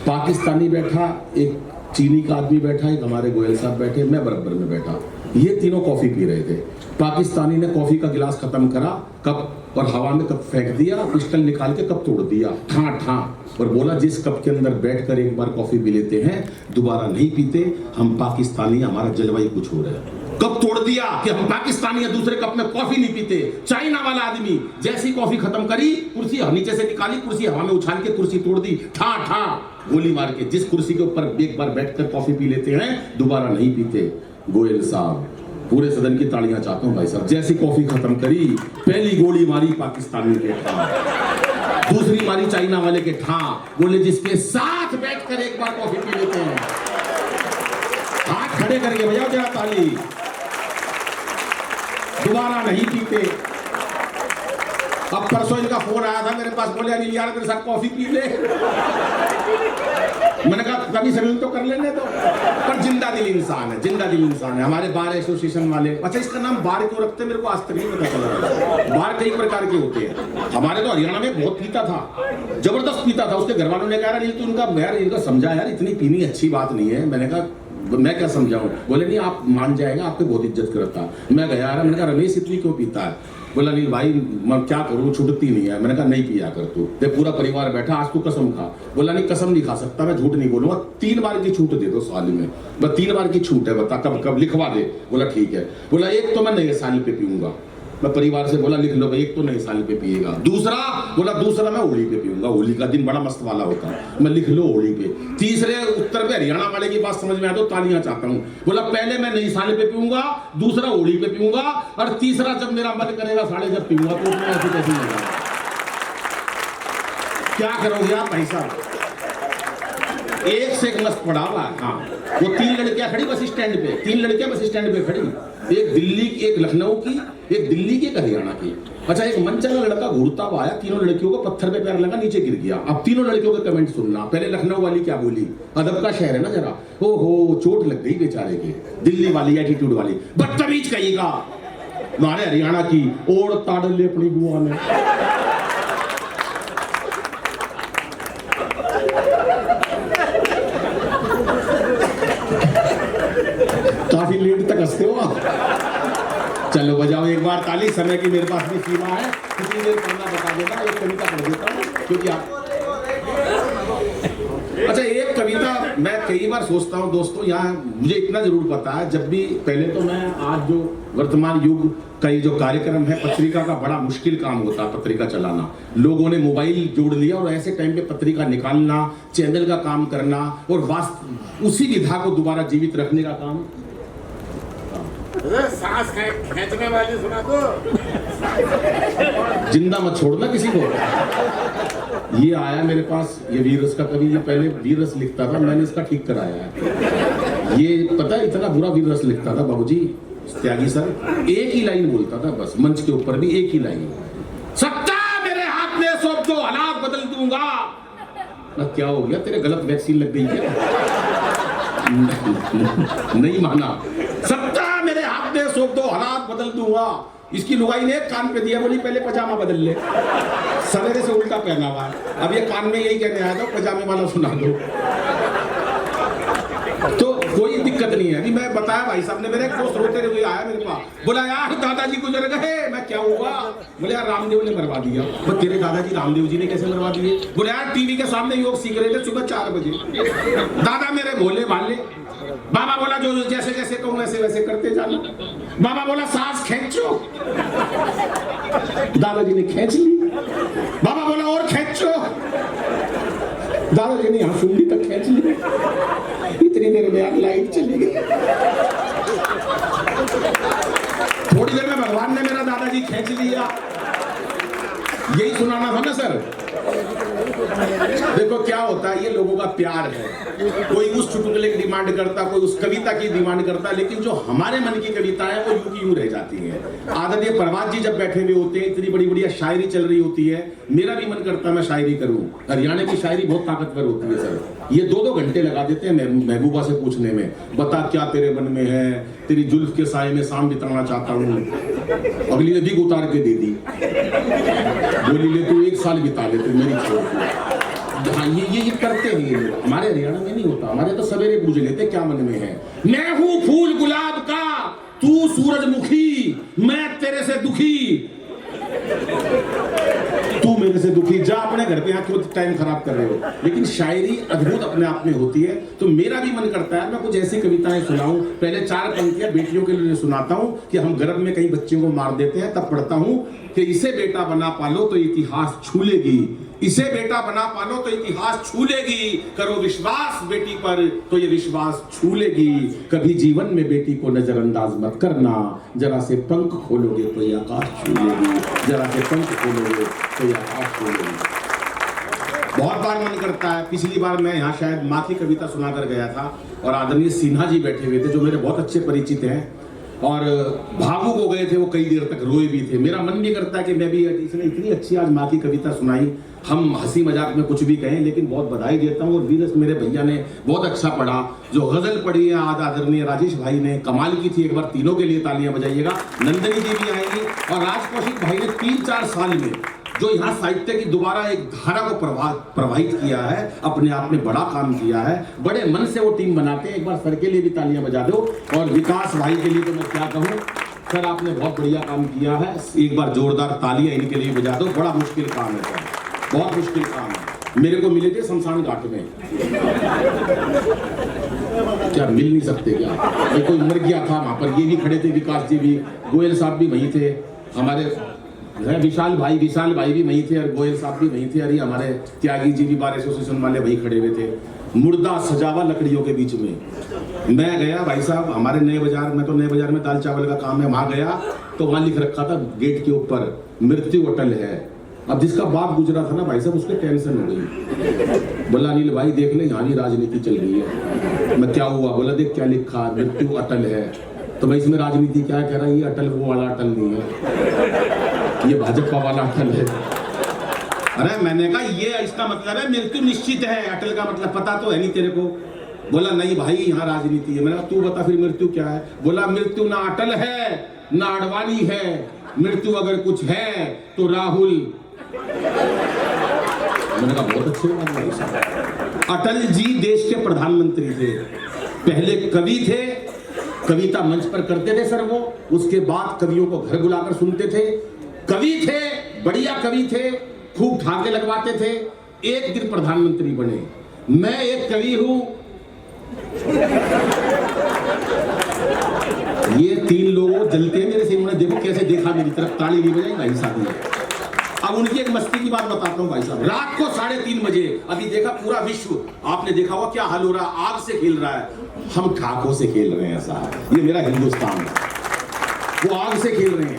पाकिस्तानी बैठा, एक चीनी का आदमी बैठा, एक हमारे गोयल साहब बैठे, मैं बराबर में बैठा। ये तीनों कॉफी पी रहे थे। पाकिस्तानी ने कॉफी का गिलास खत्म करा, कप और हवा में कप फेंक दिया, पिस्टल निकाल के कप तोड़ दिया, ठां ठां, और बोला जिस कप के अंदर बैठकर एक बार कॉफी पी लेते हैं दोबारा नहीं पीते। हम पाकिस्तानी, हमारा जलवायु कुछ हो रहा है। कप तोड़ दिया कि हम पाकिस्तानी दूसरे कप में कॉफी नहीं पीते। चाइना वाला आदमी जैसी कॉफी खत्म करी, कुर्सी नीचे से निकाली, कुर्सी हवा में उछाल के कुर्सी तोड़ दी, ठां ठां, गोली मार के। जिस कुर्सी के ऊपर एक बार बैठकर कॉफी पी लेते हैं दोबारा नहीं पीते। गोयल साहब, पूरे सदन की तालियां चाहता हूं भाई साहब। जैसी कॉफी खत्म करी, पहली गोली मारी पाकिस्तानी के ठां, दूसरी मारी चाइना वाले के ठां। बोले जिसके साथ बैठकर एक बार कॉफी पी लेते हैं, हाथ खड़े करके बजाओ जरा ताली, दोबारा नहीं पीते। अब परसों इनका फोन आया था मेरे पास, बोले अनिल यार मेरे साथ कॉफी पी ले। मैंने कहा कभी शरीर तो कर लेने दो, पर जिंदा दिल इंसान है, जिंदा दिल इंसान है। हमारे बार एसोसिएशन वाले, अच्छा इसका नाम बार क्यों रखते हैं मेरे को आज तक नहीं पता चला। बार कई प्रकार के होते हैं। हमारे तो हरियाणा में बहुत पीता था, जबरदस्त पीता था। उसके घर वालों ने कहा नहीं तो उनका यार इनका समझा यार, इतनी पीनी अच्छी बात नहीं है। मैंने कहा मैं क्या समझाऊं? बोले नहीं आप मान जाएगा, आपको बहुत इज्जत करता। मैं गया, मैंने कहा रमेश इतनी क्यों पीता है? बोला नहीं भाई मैं क्या करूं, छूटती नहीं है। मैंने कहा नहीं पिया कर तू, पूरा परिवार बैठा, आज तू कसम खा। बोला नहीं कसम नहीं खा सकता, मैं झूठ नहीं बोलूंगा, 3 बार की छूट दे दो साल में। बस 3 बार की छूट है, बता कब कब लिखवा दे। बोला ठीक है। बोला एक तो मैं नए साल पे पीऊंगा। मैं परिवार से बोला लिख लो भाई, एक तो नए साल पे पिएगा। दूसरा बोला दूसरा मैं होली पे पीऊंगा, होली का दिन बड़ा मस्त वाला होता है, मैं लिख लो होली पे। तीसरे उत्तर पे हरियाणा वाले की बात समझ में आया तो तालियां चाहता हूं। बोला पहले मैं नई साल पे पीऊंगा, दूसरा होली पे पीऊंगा, और तीसरा जब मेरा मन करेगा साढ़े जब पीऊंगा। तो उसमें ऐसी कैसी होगा? क्या करोगे आप भाई साहब? एक से एक मस्त पड़ा हुआ। हाँ, वो 3 लड़कियां खड़ी बस स्टैंड पे, 3 लड़कियां बस स्टैंड पे खड़ी, एक दिल्ली की, एक लखनऊ की, एक दिल्ली की, एक हरियाणा की। अच्छा एक मनचला लड़का घूरता हुआ आया, तीनों लड़कियों को पत्थर पे पैर लगा, नीचे गिर गया। अब तीनों लड़कियों के कमेंट सुनना। पहले लखनऊ वाली क्या बोली, अदब का शहर है ना जरा, ओहो चोट लग गई बेचारे के। दिल्ली वाली एटीट्यूड वाली बदतमीज कहेगा। हमारे हरियाणा की ओढ़ ताड़ ले अपनी बुआ ने। काफी लेट तक हंसते हो आप। चलो बजाओ एक बार ताली। समय की मेरे पास भी सीमा है, कितनी देर पढ़ना बता देता, एक कविता पढ़ देता हूँ क्योंकि आप अच्छा एक कविता मैं कई बार सोचता हूँ दोस्तों, यहाँ मुझे इतना जरूर पता है, जब भी पहले तो मैं आज जो वर्तमान युग का ये जो कार्यक्रम है, पत्रिका का बड़ा मुश्किल काम होता है पत्रिका चलाना। लोगों ने मोबाइल जोड़ लिया और ऐसे टाइम पे पत्रिका निकालना, चैनल का काम करना और उसी विधा को दोबारा जीवित रखने का काम। सांस खींचने वाली सुना दो, जिंदा मत छोड़ना किसी को। ये आया मेरे पास, ये वीरस का कवि, ये पहले वीरस लिखता था, मैंने इसका ठीक कराया है। ये पता है इतना बुरा वीरस लिखता था बाबूजी त्यागी सर, एक ही लाइन बोलता था बस, मंच के ऊपर भी एक ही लाइन, सत्ता मेरे हाथ में सौंप दो हालात बदल दूंगा। ना क्या हो गया, तेरे गलत वैक्सीन लग गई क्या? नहीं माना, सत्ता मेरे हाथ में सौंप दो हालात बदल दूंगा। इसकी लुगाई ने एक कान पे दिया, बोली पहले पजामा बदल ले, सवेरे से उल्टा पहना हुआ है। अब ये कान में यही कहने आया था, पजामे वाला सुना दो। तो कोई दिक्कत नहीं है। अभी मैं बताया, भाई साहब ने, मेरे एक दोस्त रोते हुए आया मेरे पास, बोला यार दादाजी गुजर गए। मैं क्या हुआ? बोले यार रामदेव ने मरवा दिया। बोले तेरे दादाजी रामदेव जी ने कैसे मरवा दिए? बोले यार टीवी के सामने योग सीख रहे थे सुबह 4 बजे, दादा मेरे भोले भाले। बाबा बोला जो जैसे जैसे कहूं वैसे वैसे करते जाना। बाबा बोला सांस खींचो, दादाजी ने खींच ली। बाबा बोला और खींचो, दादाजी ने यहाँ सुंडी तक खींच ली। इतनी देर में यार लाइट चली गई। थोड़ी देर में भगवान ने मेरा दादाजी खींच लिया। यही सुनाना था ना सर। देखो क्या होता है, ये लोगों का प्यार है। कोई उस चुटकुले की डिमांड करता, कोई उस कविता की डिमांड करता, लेकिन जो हमारे मन की कविता है वो यूं की यूं रह जाती है। आदरणीय प्रभात जी जब बैठे हुए होते हैं, इतनी बड़ी बढ़िया शायरी चल रही होती है, मेरा भी मन करता है मैं शायरी करूं। हरियाणा की शायरी बहुत ताकतवर होती है सर। ये 2-2 घंटे लगा देते हैं महबूबा से पूछने में, बता क्या तेरे मन में है, तेरी जुल्फ के साए में शाम बिताना चाहता हूँ। अगली ने दिग उतार के दे दी, बोली ले तू 1 साल बिता ले, तू मेरी छोड़। हाँ ये करते हैं ये लोग। हमारे हरियाणा में नहीं होता, हमारे तो सवेरे पूछ लेते क्या मन में है। मैं हूँ फूल गुलाब का, तू सूरजमुखी, मैं तेरे से दुखी, तू मेरे से दुखी, जा अपने घर पे, यहाँ क्यों टाइम खराब कर रहे हो। लेकिन शायरी अद्भुत अपने आप में होती है। तो मेरा भी मन करता है मैं कुछ ऐसी कविताएं सुनाऊं। पहले 4 पंक्तियां बेटियों के लिए सुनाता हूं कि हम गर्भ में कई बच्चों को मार देते हैं, तब पढ़ता हूं कि इसे बेटा बना पालो तो इतिहास छू लेगी, इसे बेटा बना पालो तो इतिहास छू लेगी, करो विश्वास बेटी पर तो ये विश्वास छू लेगी। कभी जीवन में बेटी को नजरअंदाज मत करना, जरा से पंख खोलोगे तो ये आकाश छू लेगी, जरा से पंख खोलोगे तो ये आकाश छू लेगी। बहुत बार मन करता है। पिछली बार मैं यहाँ शायद माँ की कविता सुनाकर गया था और आदरणीय सिन्हा जी बैठे हुए थे जो मेरे बहुत अच्छे परिचित हैं और भावुक हो गए थे, वो कई देर तक रोए भी थे। मेरा मन भी करता है कि मैं भी, इसने इतनी अच्छी आज माँ की कविता सुनाई, हम हंसी मजाक में कुछ भी कहें, लेकिन बहुत बधाई देता हूँ। और वीरस मेरे भैया ने बहुत अच्छा पढ़ा, जो गजल पढ़ी है आज आदरणीय राजेश भाई ने कमाल की थी। एक बार तीनों के लिए तालियां बजाइएगा। नंदनी जी भी आएंगी और राज कौशिक भाई ने 3-4 साल में जो यहाँ साहित्य की दोबारा एक धारा को प्रवाहित किया है, अपने आप में बड़ा काम किया है। बड़े मन से वो टीम बनाते हैं। एक बार सर के लिए भी तालियां बजा दो। और विकास भाई के लिए तो मैं क्या कहूँ सर, आपने बहुत बढ़िया काम किया है। एक बार जोरदार तालियां इनके लिए बजा दो। बड़ा मुश्किल काम है सर, बहुत मुश्किल काम है। मेरे को मिले थे शमशान घाट में, क्या मिल नहीं सकते क्या? कोई मर गया था वहां पर, ये भी खड़े थे, विकास जी भी, गोयल साहब भी वहीं थे, हमारे विशाल भाई भी वहीं थे और गोयल साहब भी वहीं थे। अरे हमारे त्यागी जी भी बार एसोसिएशन वाले वहीं खड़े हुए थे। मुर्दा सजावा लकड़ियों के बीच में मैं गया भाई साहब, हमारे नए बाजार में, तो नए बाजार में दाल चावल का काम है, वहां गया तो वहां लिख रखा था गेट के ऊपर, मृत्यु अटल है। अब जिसका बाप गुजरा था ना भाई साहब, उसके टेंशन हो गई। बोला अनिल भाई देख ले, यहाँ भी राजनीति चल रही है। मैं क्या हुआ? बोला देख क्या लिखा, मृत्यु अटल है। तो भाई इसमें राजनीति क्या कह रहा है? ये अटल वो वाला अटल नहीं है, ये भाजपा वाला अटल है। अरे मैंने कहा ये इसका मतलब है मृत्यु निश्चित है, अटल का मतलब पता तो है नहीं तेरे को। बोला नहीं भाई यहाँ राजनीति है। मैंने कहा तू बता फिर मृत्यु क्या है? बोला मृत्यु ना अटल है ना अडवाणी है, मृत्यु अगर कुछ है तो राहुल। मैंने कहा बहुत अच्छे बात भाई साहब। अटल जी देश के प्रधानमंत्री थे, पहले कवि थे, कविता मंच पर करते थे सर वो, उसके बाद कवियों को घर बुलाकर सुनते थे। कवि थे, बढ़िया कवि थे, खूब ठाके लगवाते थे। एक दिन प्रधानमंत्री बने। मैं एक कवि हूं, ये 3 लोग जलते हैं मेरे से, उन्होंने देखो कैसे देखा मेरी तरफ, ताली नहीं बजाई भाई साहब ने। अब उनकी एक मस्ती की बात बताता हूँ भाई साहब। रात को 3:30 बजे, अभी देखा पूरा विश्व, आपने देखा हुआ क्या हाल हो रहा है, आग से खेल रहा है, हम ठाकों से खेल रहे हैं साहब। ये मेरा हिंदुस्तान है, वो आग से खेल रहे हैं।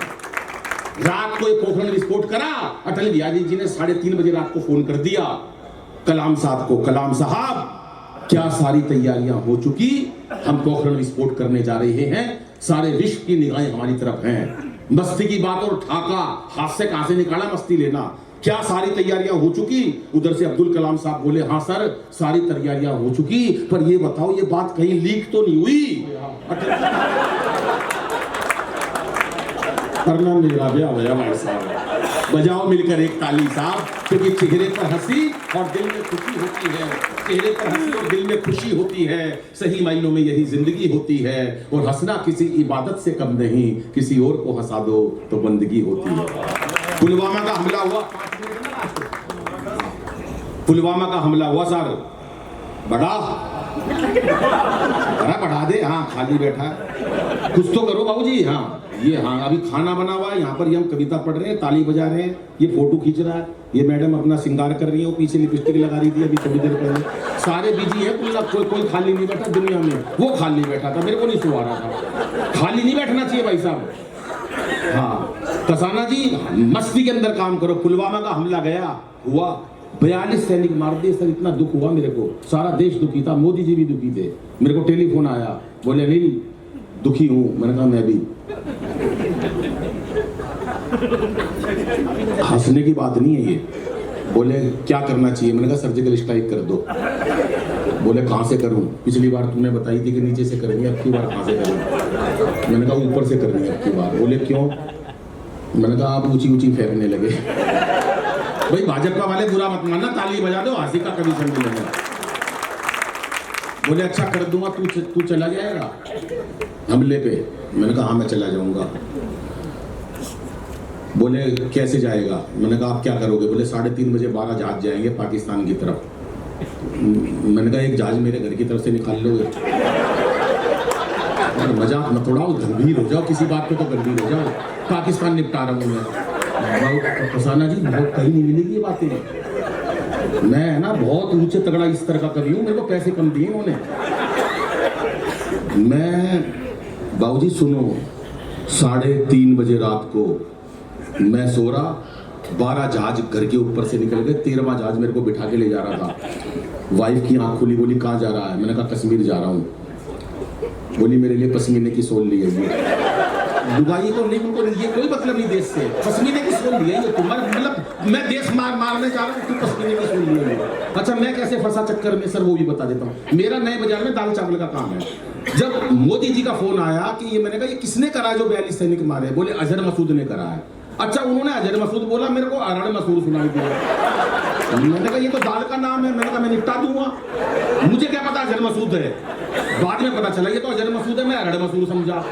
रात को एक पोखरण विस्फोट करा, अटल बिहारी जी ने 3:30 बजे रात को फोन कर दिया कलाम साहब को, कलाम साहब क्या सारी तैयारियां हो चुकी, हम पोखरण विस्फोट करने जा रहे हैं, सारे विश्व की निगाहें हमारी तरफ हैं। मस्ती की बात और ठाका हाथ से कहां से निकाला मस्ती लेना, क्या सारी तैयारियां हो चुकी? उधर से अब्दुल कलाम साहब बोले हाँ सर सारी तैयारियां हो चुकी, पर ये बताओ ये बात कहीं लीक तो नहीं हुई? करना मेरा ब्याह होया भाई साहब, बजाओ मिलकर एक ताली साहब, क्योंकि चेहरे पर हंसी और दिल में खुशी होती है, चेहरे पर हंसी और दिल में खुशी होती है, सही मायनों में यही जिंदगी होती है। और हंसना किसी इबादत से कम नहीं, किसी और को हंसा दो तो बंदगी होती है। पुलवामा का हमला हुआ, पुलवामा का हमला हुआ सर, बढ़ा दे, हाँ खाली बैठा कुछ तो करो बाबूजी। हाँ ये, हाँ अभी खाना बना हुआ है, यहाँ पर ये हम कविता पढ़ रहे हैं, ताली बजा रहे हैं, ये फोटो खींच रहा है, ये मैडम अपना श्रृंगार कर रही है, वो पीछे लिपस्टिक लगा रही थी अभी थोड़ी देर पहले। सारे बिजी है, कोई खाली नहीं बैठा दुनिया में, वो खाली बैठा था, मेरे को नहीं सुहा रहा था। खाली नहीं बैठना चाहिए भाई साहब। हाँ कसाना जी मस्ती के अंदर काम करो। पुलवामा का हमला गया हुआ, 42 सैनिक मार दिए सर, इतना दुख हुआ मेरे को, सारा देश दुखी था, मोदी जी भी दुखी थे। मेरे को टेलीफोन आया, बोले अनिल दुखी हूं, मैंने कहा मैं भी। हंसने की बात नहीं है ये। बोले क्या करना चाहिए, मैंने कहा सर्जिकल स्ट्राइक कर दो। बोले कहां से करूं, पिछली बार तुमने बताई थी कि नीचे से करनी है, अब की बार कहां से करूं? मैंने कहा ऊपर से करनी है अब की बार। बोले क्यों? मैंने कहा आप ऊंची ऊंची फेंकने लगे। भाई भाजपा वाले बुरा मत मानना, ताली बजा दो, हंसी का कमीशन मिलेगा। बोले अच्छा कर दूंगा, तू चला जाएगा हमले पे? मैंने कहा हाँ मैं चला जाऊंगा। बोले कैसे जाएगा? मैंने कहा आप क्या करोगे? बोले 3:30 बजे 12 जहाज जाएंगे पाकिस्तान की तरफ। मैंने कहा एक जहाज मेरे घर की तरफ से निकाल लोगे? और मजाक मत उड़ाओ, गंभीर हो जाओ, किसी बात पे तो गंभीर हो जाओ। पाकिस्तान निपटा रहा हूँ मैं। कसाना जी बहुत कहीं नहीं मिलेगी ये बातें, मैं ना बहुत ऊंचे तगड़ा इस तरह का कवि हूँ, मेरे को पैसे कम दिए उन्होंने। मैं बाबूजी सुनो, 3:30 बजे रात को मैं सो रहा, 12 जहाज घर के ऊपर से निकल गए, 13वां जहाज मेरे को बिठा के ले जा रहा था। वाइफ की आंख खुली, बोली कहाँ जा रहा है? मैंने कहा कश्मीर जा रहा हूँ। बोली मेरे लिए पश्मीने की सोल ली है। दुबई को नहीं, उनको ये कोई मतलब नहीं देश से, पश्मीने की सोल ली है ये, मतलब मैं देश मारने जा रहा हूँ, तू पश्मीने की सोल ली है। अच्छा मैं कैसे फंसा चक्कर में सर, वो भी बता देता हूँ। मेरा नए बाजार में दाल चावल का काम है। जब मोदी जी का फोन आया कि ये, मैंने कहा ये किसने करा जो 42 सैनिक मारे? बोले अजहर मसूद ने करा है। अच्छा उन्होंने अजहर मसूद बोला, मेरे को अरहड़ मसूद सुनाई दिया। मैंने कहा ये तो दाल का नाम है, मैंने कहा मैं निपटा दूंगा, मुझे क्या पता अजहर मसूद है। बाद में पता चला ये तो अजहर मसूद है, मैं अरहड़ मसूद समझा।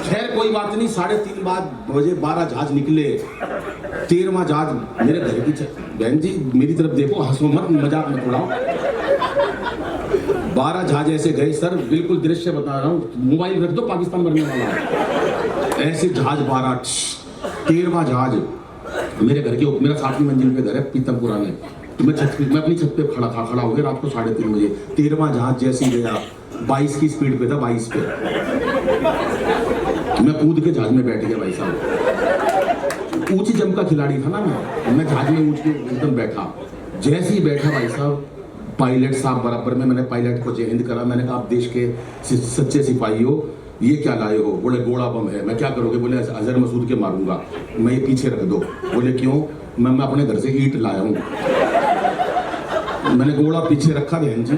खैर कोई बात नहीं, 3:30 बजे 12 जहाज निकले, 13वां जहाज मेरे घर की बहन जी मेरी तरफ देखो, हंसो मत, मजाक मत उड़ाओ। 12 जहाज ऐसे गए सर, बिल्कुल दृश्य बता रहा हूँ, मोबाइल रख दो पाकिस्तान बनने वाला है। ऐसे जहाज 12, 13वां जहाज मेरे घर के, मेरा 7वीं मंजिल पे घर है पीतमपुरा में, तो मैं अपनी छत पे खड़ा हो गया रात को 3:30 बजे। 13वां जहाज जैसे ही गया, 22 की स्पीड पे था, 22 पे मैं कूद के जहाज में बैठ गया भाई साहब। ऊंची जम का खिलाड़ी था ना मैं जहाज में ऊंच के एकदम बैठा। जैसे ही बैठा भाई साहब, पायलट साहब बराबर में, मैंने पायलट को जय हिंद करा। मैंने कहा आप देश के सच्चे सिपाही हो, ये क्या लाए हो? बोले गोला बम है। मैं क्या करोगे? बोले अजहर मसूद के मारूंगा। मैं ये पीछे रख दो। बोले क्यों? मैं अपने घर से ईंट लाया हूँ। मैंने गोला पीछे रखा बहन जी,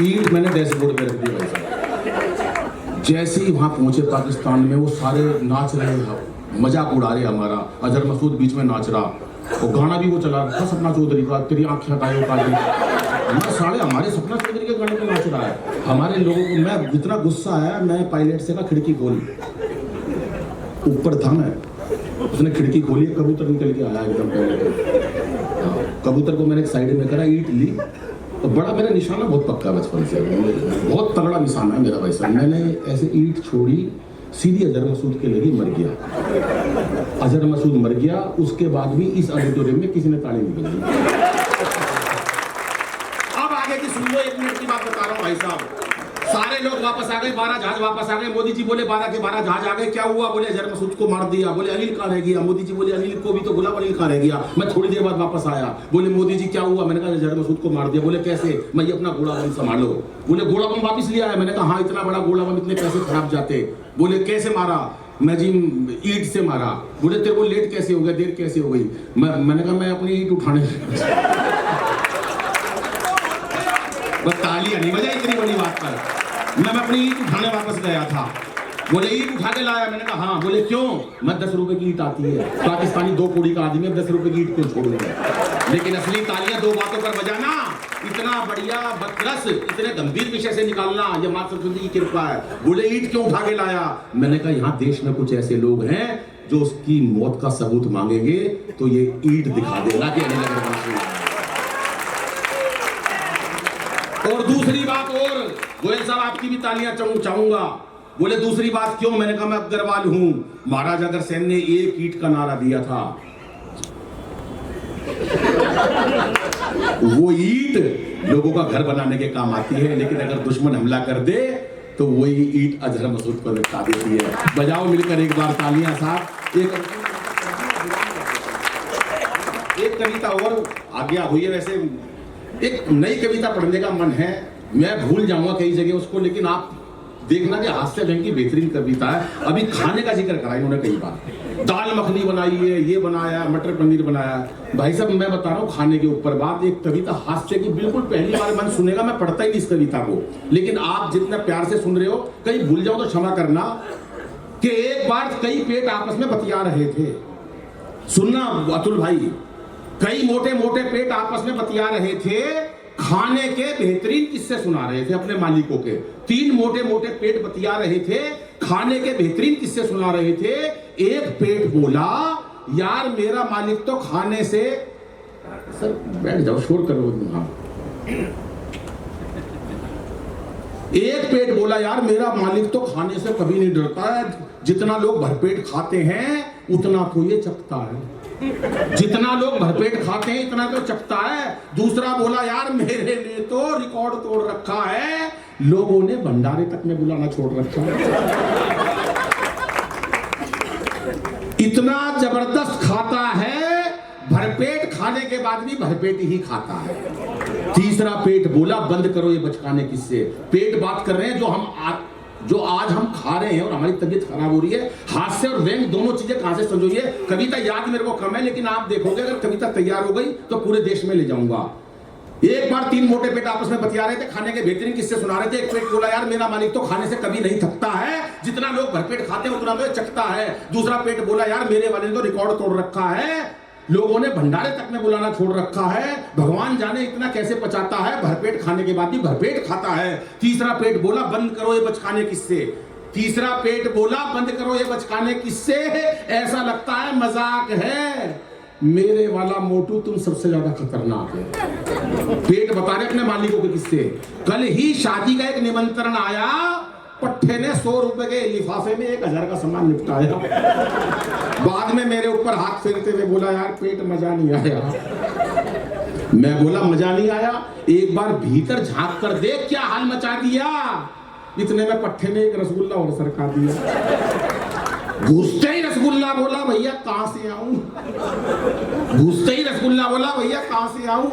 ईंट मैंने डैशबोर्ड पे रख दी भाई साहब। जैसे ही वहां पहुंचे पाकिस्तान में, वो सारे नाच रहे हैं, मजाक उड़ा रहे हमारा। अजहर मसूद बीच में नाच रहा, और गाना भी वो चला रहा था सपना चौधरी का, तेरी आंखें हटाए काली। साले हमारे सपना चौधरी के गाने पे नाच रहा है। हमारे लोगों को, मैं इतना गुस्सा आया, मैं पायलट से कहा खिड़की खोल। ऊपर था मैं, उसने खिड़की खोली, कबूतर निकल के आया एकदम पहले। कबूतर को मैंने एक साइड में करा, ईंट ली, तो बड़ा मेरा निशाना बहुत पक्का बचपन से, बहुत तगड़ा निशाना है मेरा भाई साहब। मैंने ऐसे ईंट छोड़ी, सीधी अजहर मसूद के लगी, मर गया। अजहर मसूद मर गया, उसके बाद भी इस ऑडिटोरियम में किसी ने ताली नहीं बजाई। अब आगे की सुन लो, 1 मिनट की बात बता रहा हूँ भाई साहब। सारे लोग वापस आ गए, 12 जहाज वापस आ गए। मोदी जी बोले 12 के 12 जहाज आ गए, क्या हुआ? बोले अजहर मसूद को मार दिया। बोले अनिल कहाँ रह गया? मोदी जी बोले अनिल को भी तो गुलाम अनिल कहाँ रह गया? मैं थोड़ी देर बाद वापस आया, बोले मोदी जी क्या हुआ? मैंने कहा अजहर मसूद को मार दिया। बोले कैसे? मैं ये अपना गोला बम संभालो। बोले गोला बम वापस लिया है? मैंने कहा हाँ, इतना बड़ा गोला बम इतने पैसे खराब जाते। बोले कैसे मारा? मैं जी ईंट से मारा। बोले तेरे को लेट कैसे हो गया, देर कैसे हो गई? मैंने कहा मैं अपनी ईंट उठाने बस तालियां नहीं बजाई इतनी बड़ी बात पर। मैं अपनी ईंट उठाने वापस गया था। बोले ईंट उठा के लाया? मैंने कहा हाँ। बोले क्यों? मैं 10 रुपए की ईंट आती है, पाकिस्तानी 2 कौड़ी का आदमी, 10 रुपए की ईंट क्यों छोड़ूंगा? लेकिन असली तालियां 2 बातों पर बजाना, इतना बढ़िया बदरस, इतने गंभीर विषय से निकालना, ये मां सरस्वती की कृपा है। बोले ईंट क्यों उठा के लाया? मैंने कहा यहाँ देश में कुछ ऐसे लोग हैं जो उसकी मौत का सबूत मांगेंगे तो ये ईंट दिखा देगा कि अनिल अग्रवाल। और दूसरी बात, और गोयल साहब आपकी भी तालियां चाहूंगा। बोले दूसरी बात क्यों? मैंने कहा मैं अग्रवाल हूं। महाराजा अग्रसेन ने 1 ईंट का नारा दिया था, वो ईंट लोगों का घर बनाने के काम आती है, लेकिन अगर दुश्मन हमला कर दे तो वही ईंट अजहर मसूद को निपटा देती है। बजाओ मिलकर एक बार तालियां साहब। एक कविता और आगे हुई है, वैसे एक नई कविता पढ़ने का मन है, मैं भूल जाऊंगा कई जगह उसको, लेकिन आप देखना कि हास्य व्यंग की बेहतरीन कविता है। अभी खाने का जिक्र करा इन्होंने कई बार, दाल मखनी बनाई है, ये बनाया, मटर पनीर बनाया। भाई साहब मैं बता रहा हूँ खाने के ऊपर बात, एक कविता हास्य की बिल्कुल पहली बार मन सुनेगा, मैं पढ़ता ही नहीं इस कविता को, लेकिन आप जितना प्यार से सुन रहे हो, कहीं भूल जाओ तो क्षमा करना, कि एक बार कई पेट आपस में बतिया रहे थे। सुनना अतुल भाई, कई मोटे मोटे पेट आपस में बतिया रहे थे, खाने के बेहतरीन किस्से सुना रहे थे अपने मालिकों के। 3 मोटे मोटे पेट बतिया रहे थे, खाने के बेहतरीन किस्से सुना रहे थे। एक पेट बोला यार मेरा मालिक तो खाने से, सर बैठ जाओ शोर करो। हाँ, एक पेट बोला यार मेरा मालिक तो खाने से कभी नहीं डरता है, जितना लोग भरपेट खाते हैं उतना तो ये चखता है, जितना लोग भरपेट खाते हैं इतना तो चखता है। दूसरा बोला यार मेरे ने तो रिकॉर्ड तोड़ रखा है, लोगों ने भंडारे तक में बुलाना छोड़ रखा है, इतना जबरदस्त खाता है, भरपेट खाने के बाद भी भरपेट ही खाता है। तीसरा पेट बोला बंद करो ये बचकाने किस्से। पेट बात कर रहे हैं जो आज हम खा रहे हैं और हमारी तबीयत खराब हो रही है। हास्य और व्यंग दोनों चीजें कहां से संजोई है। कविता याद मेरे को कम है, लेकिन आप देखोगे अगर कविता तैयार हो गई तो पूरे देश में ले जाऊंगा। एक बार 3 मोटे पेट आपस में बतिया रहे थे, खाने के बेहतरीन किस्से सुना रहे थे। एक पेट बोला यार मेरा मालिक तो खाने से कभी नहीं थकता है, जितना लोग भरपेट खाते हैं उतना तो चखता है। दूसरा पेट बोला यार मेरे वाले ने तो रिकॉर्ड तोड़ रखा है, लोगों ने भंडारे तक में बुलाना छोड़ रखा है, भगवान जाने इतना कैसे पचाता है, भरपेट खाने के बाद भी भरपेट खाता है। तीसरा पेट बोला बंद करो ये बचकाने किस्से। तीसरा पेट बोला बंद करो ये बचकाने किस्से, ऐसा लगता है मजाक है, मेरे वाला मोटू तुम सबसे ज्यादा खतरनाक है। पेट बता रहे अपने मालिकों के किस्से। कल ही शादी का एक निमंत्रण आया, पट्टे ने 100 रुपए के लिफाफे में 1000 का सामान निपटाया। बाद में मेरे ऊपर हाथ फेरते हुए बोला यार पेट मजा नहीं आया। मैं बोला मजा नहीं आया, एक बार भीतर झांक कर देख क्या हाल मचा दिया। इतने में पट्टे ने एक रसगुल्ला और सरका दिया। घुसते ही रसगुल्ला बोला भैया कहां से आऊं, घुसते ही रसगुल्ला बोला भैया कहां से आऊं,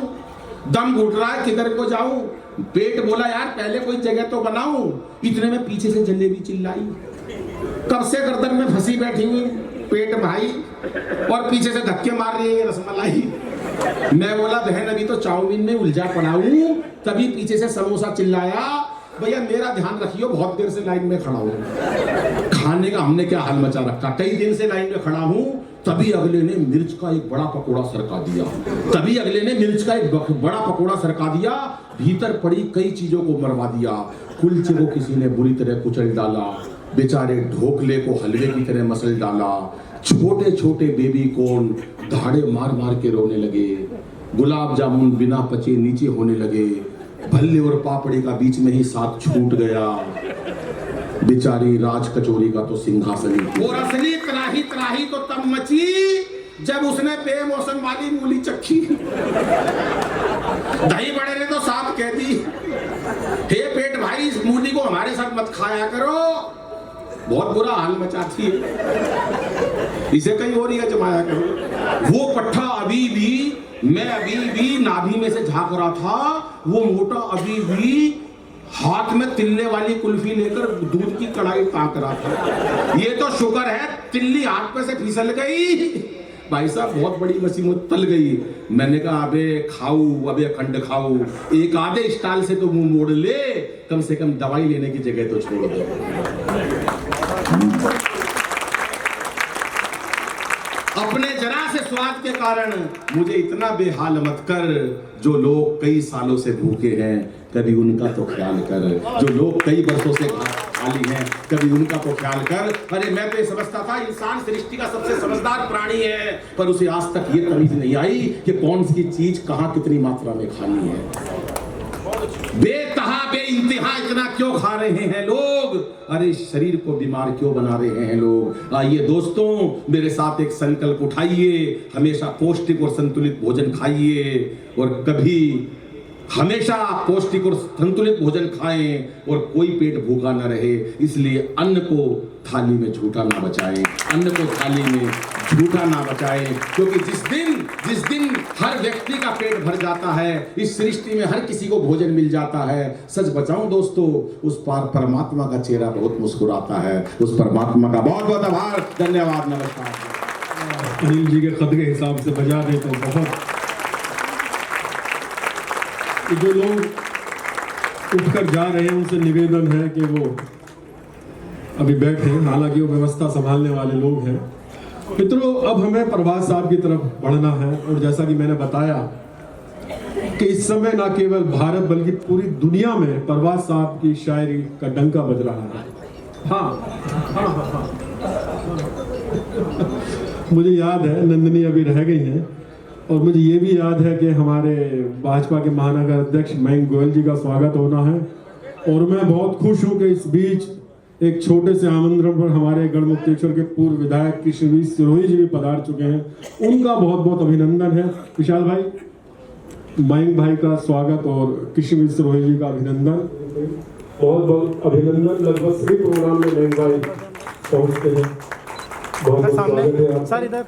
दम घुट रहा है किधर को जाऊं। पेट बोला यार पहले कोई जगह तो बनाऊं। इतने में पीछे से जलेबी चिल्लाई, कब से गर्दन में फंसी बैठी हुई पेट भाई, और पीछे से धक्के मार रही है रसमलाई। मैं बोला बहन अभी तो चाउमीन में उलझा पड़ा हूं, तभी पीछे से समोसा चिल्लाया भैया मेरा ध्यान रखियो बहुत देर से लाइन में खड़ा हूं। खाने का हमने क्या हाल मचा रखा, कई दिन से लाइन में खड़ा हूं, तभी अगले ने मिर्च का एक बड़ा पकोड़ा सरका दिया, तभी अगले ने मिर्च का एक बड़ा पकोड़ा सरका दिया, भीतर पड़ी कई चीजों को मरवा दिया। कुलचे को किसी ने बुरी तरह कुचल डाला, बेचारे ढोकले को हलवे की तरह मसल डाला, छोटे छोटे बेबी कॉर्न धाड़े मार मार के रोने लगे। गुलाब जामुन बिना पचे नीचे होने लगे, भल्ले और पापड़ी का बीच में ही साथ छूट गया, बेचारी राज कचोरी का तो सिंहासन ही। और असली त्राही त्राही तो तब मची जब उसने बेमौसम वाली मूली चखी। दही बड़े ने तो साफ कह दी, हे पेट भाई इस मूली को हमारे साथ मत खाया करो, बहुत बुरा हाल मचाती है, इसे कहीं और ही जमाया करो। वो पट्ठा अभी भी, मैं अभी भी नाभि में से झांक रहा था, वो मोटा अभी भी हाथ में तिल्ले वाली कुल्फी लेकर दूध की कढ़ाई ताक रहा था। ये तो शुक्र है तिल्ली हाथ पे से फिसल गई। भाई साहब बहुत बड़ी मसीह तल गई। मैंने कहा अबे खाऊ, अबे अखंड खाऊ, एक आधे स्टाइल से तो मुंह मोड़ ले, कम से कम दवाई लेने की जगह तो छोड़ दे। अपने जरा से स्वाद के कारण मुझे इतना बेहाल मत कर। जो लोग कई सालों से भूखे हैं कभी उनका तो ख्याल कर, जो लोग कई वर्षों से खाली हैं कभी उनका तो ख्याल कर। अरे मैं तो ये समझता था इंसान सृष्टि का सबसे समझदार प्राणी है, पर उसे आज तक ये तमीज नहीं आई कि कौन सी चीज कहाँ कितनी मात्रा में खानी है। बेतहा बेइंतहा इतना क्यों खा रहे हैं लोग? अरे शरीर को बीमार क्यों बना रहे हैं लोग? आइए दोस्तों मेरे साथ एक संकल्प उठाइए, हमेशा पौष्टिक और संतुलित भोजन खाइए, और कभी हमेशा पौष्टिक और संतुलित भोजन खाएं, और कोई पेट भूखा न रहे। इसलिए अन्न को थाली में झूठा ना बचाएं, अन्न को थाली में झूठा ना बचाएं, क्योंकि जिस दिन हर व्यक्ति का पेट भर जाता है, इस सृष्टि में हर किसी को भोजन मिल जाता है, सच बचाऊं दोस्तों, उस पार परमात्मा का चेहरा बहुत मुस्कुराता है। उस परमात्मा का बहुत बहुत आभार, धन्यवाद, नमस्कार। अनिल जी के खत के हिसाब से बजा दे तो बहुत। जो लोग उठकर जा रहे हैं उनसे निवेदन है कि वो अभी बैठे हैं, हालांकि वो व्यवस्था संभालने वाले लोग हैं। मित्रों अब हमें प्रभात साहब की तरफ बढ़ना है, और जैसा कि मैंने बताया कि इस समय न केवल भारत बल्कि पूरी दुनिया में प्रभात साहब की शायरी का डंका बज रहा है। हाँ। मुझे याद है नंदिनी अभी रह गई हैं, और मुझे ये भी याद है कि हमारे भाजपा के महानगर अध्यक्ष मयंक गोयल जी का स्वागत होना है, और मैं बहुत खुश हूं कि इस बीच एक छोटे से आमंत्रण पर हमारे गढ़मुक्तेश्वर के पूर्व विधायक कृष्णवीर सिरोही जी भी पधार चुके हैं। उनका बहुत बहुत अभिनंदन है। विशाल भाई, मयंक भाई का स्वागत और कृष्णवीर सिरोही जी का अभिनंदन, बहुत बहुत अभिनंदन। लगभग सभी प्रोग्राम में मयंक भाई पहुंचते हैं। बहुत सर बहुत स्वागत है सामने, आपका। सर इधर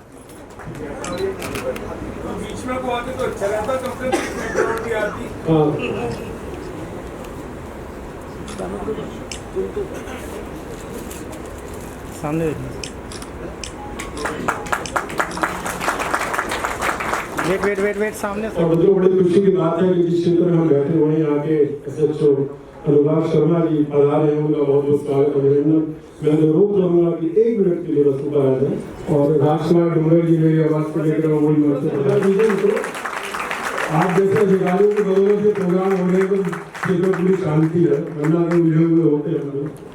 बीच में को आते तो अच्छा रहता, कम से कम आती। सामने देखिए। वेट सामने और मुझे बड़ी खुशी की बात है कि जिस क्षेत्र में हम बैठे हुए हैं यहाँ के एसएचओ अनुराग शर्मा जी पधारे हैं, उनका बहुत बहुत स्वागत, अभिनंदन। मैं अनुरोध करूंगा कि 1 मिनट के लिए बस ऊपर आ जाए, और राजकुमार डुंगर जी मेरी आवाज को देख रहे हो वही मत आप जैसे अधिकारियों की बदौलत ये प्रोग्राम हो रहे हैं तो क्षेत्र में पूरी शांति है, वरना के उलझे हुए होते हैं।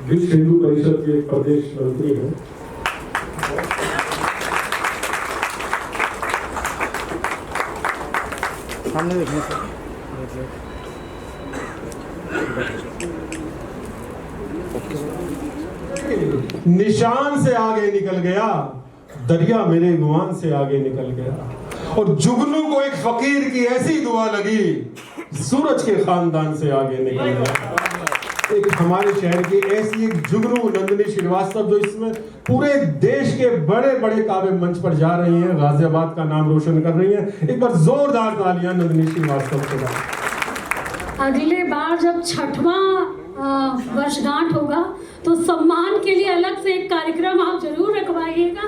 विश्व हिंदू परिषद के प्रदेश मंत्री हैं। सामने देखिए सर। निशान से आगे निकल गया, दरिया मेरे गुमान से आगे निकल गया, और जुगनू को एक फकीर की ऐसी दुआ लगी, सूरज के खानदान से आगे निकल गया। एक हमारे शहर की ऐसी एक जुगनू नंदिनी श्रीवास्तव जो इसमें पूरे देश के बड़े बड़े काव्य मंच पर जा रही हैं, गाजियाबाद का नाम रोशन कर रही हैं। एक बार जोरदार तालियां नंदिनी श्रीवास्तव के बाद। अगले बार जब 6वां वर्षगांठ होगा तो सम्मान के लिए अलग से एक कार्यक्रम आप जरूर रखवाइएगा,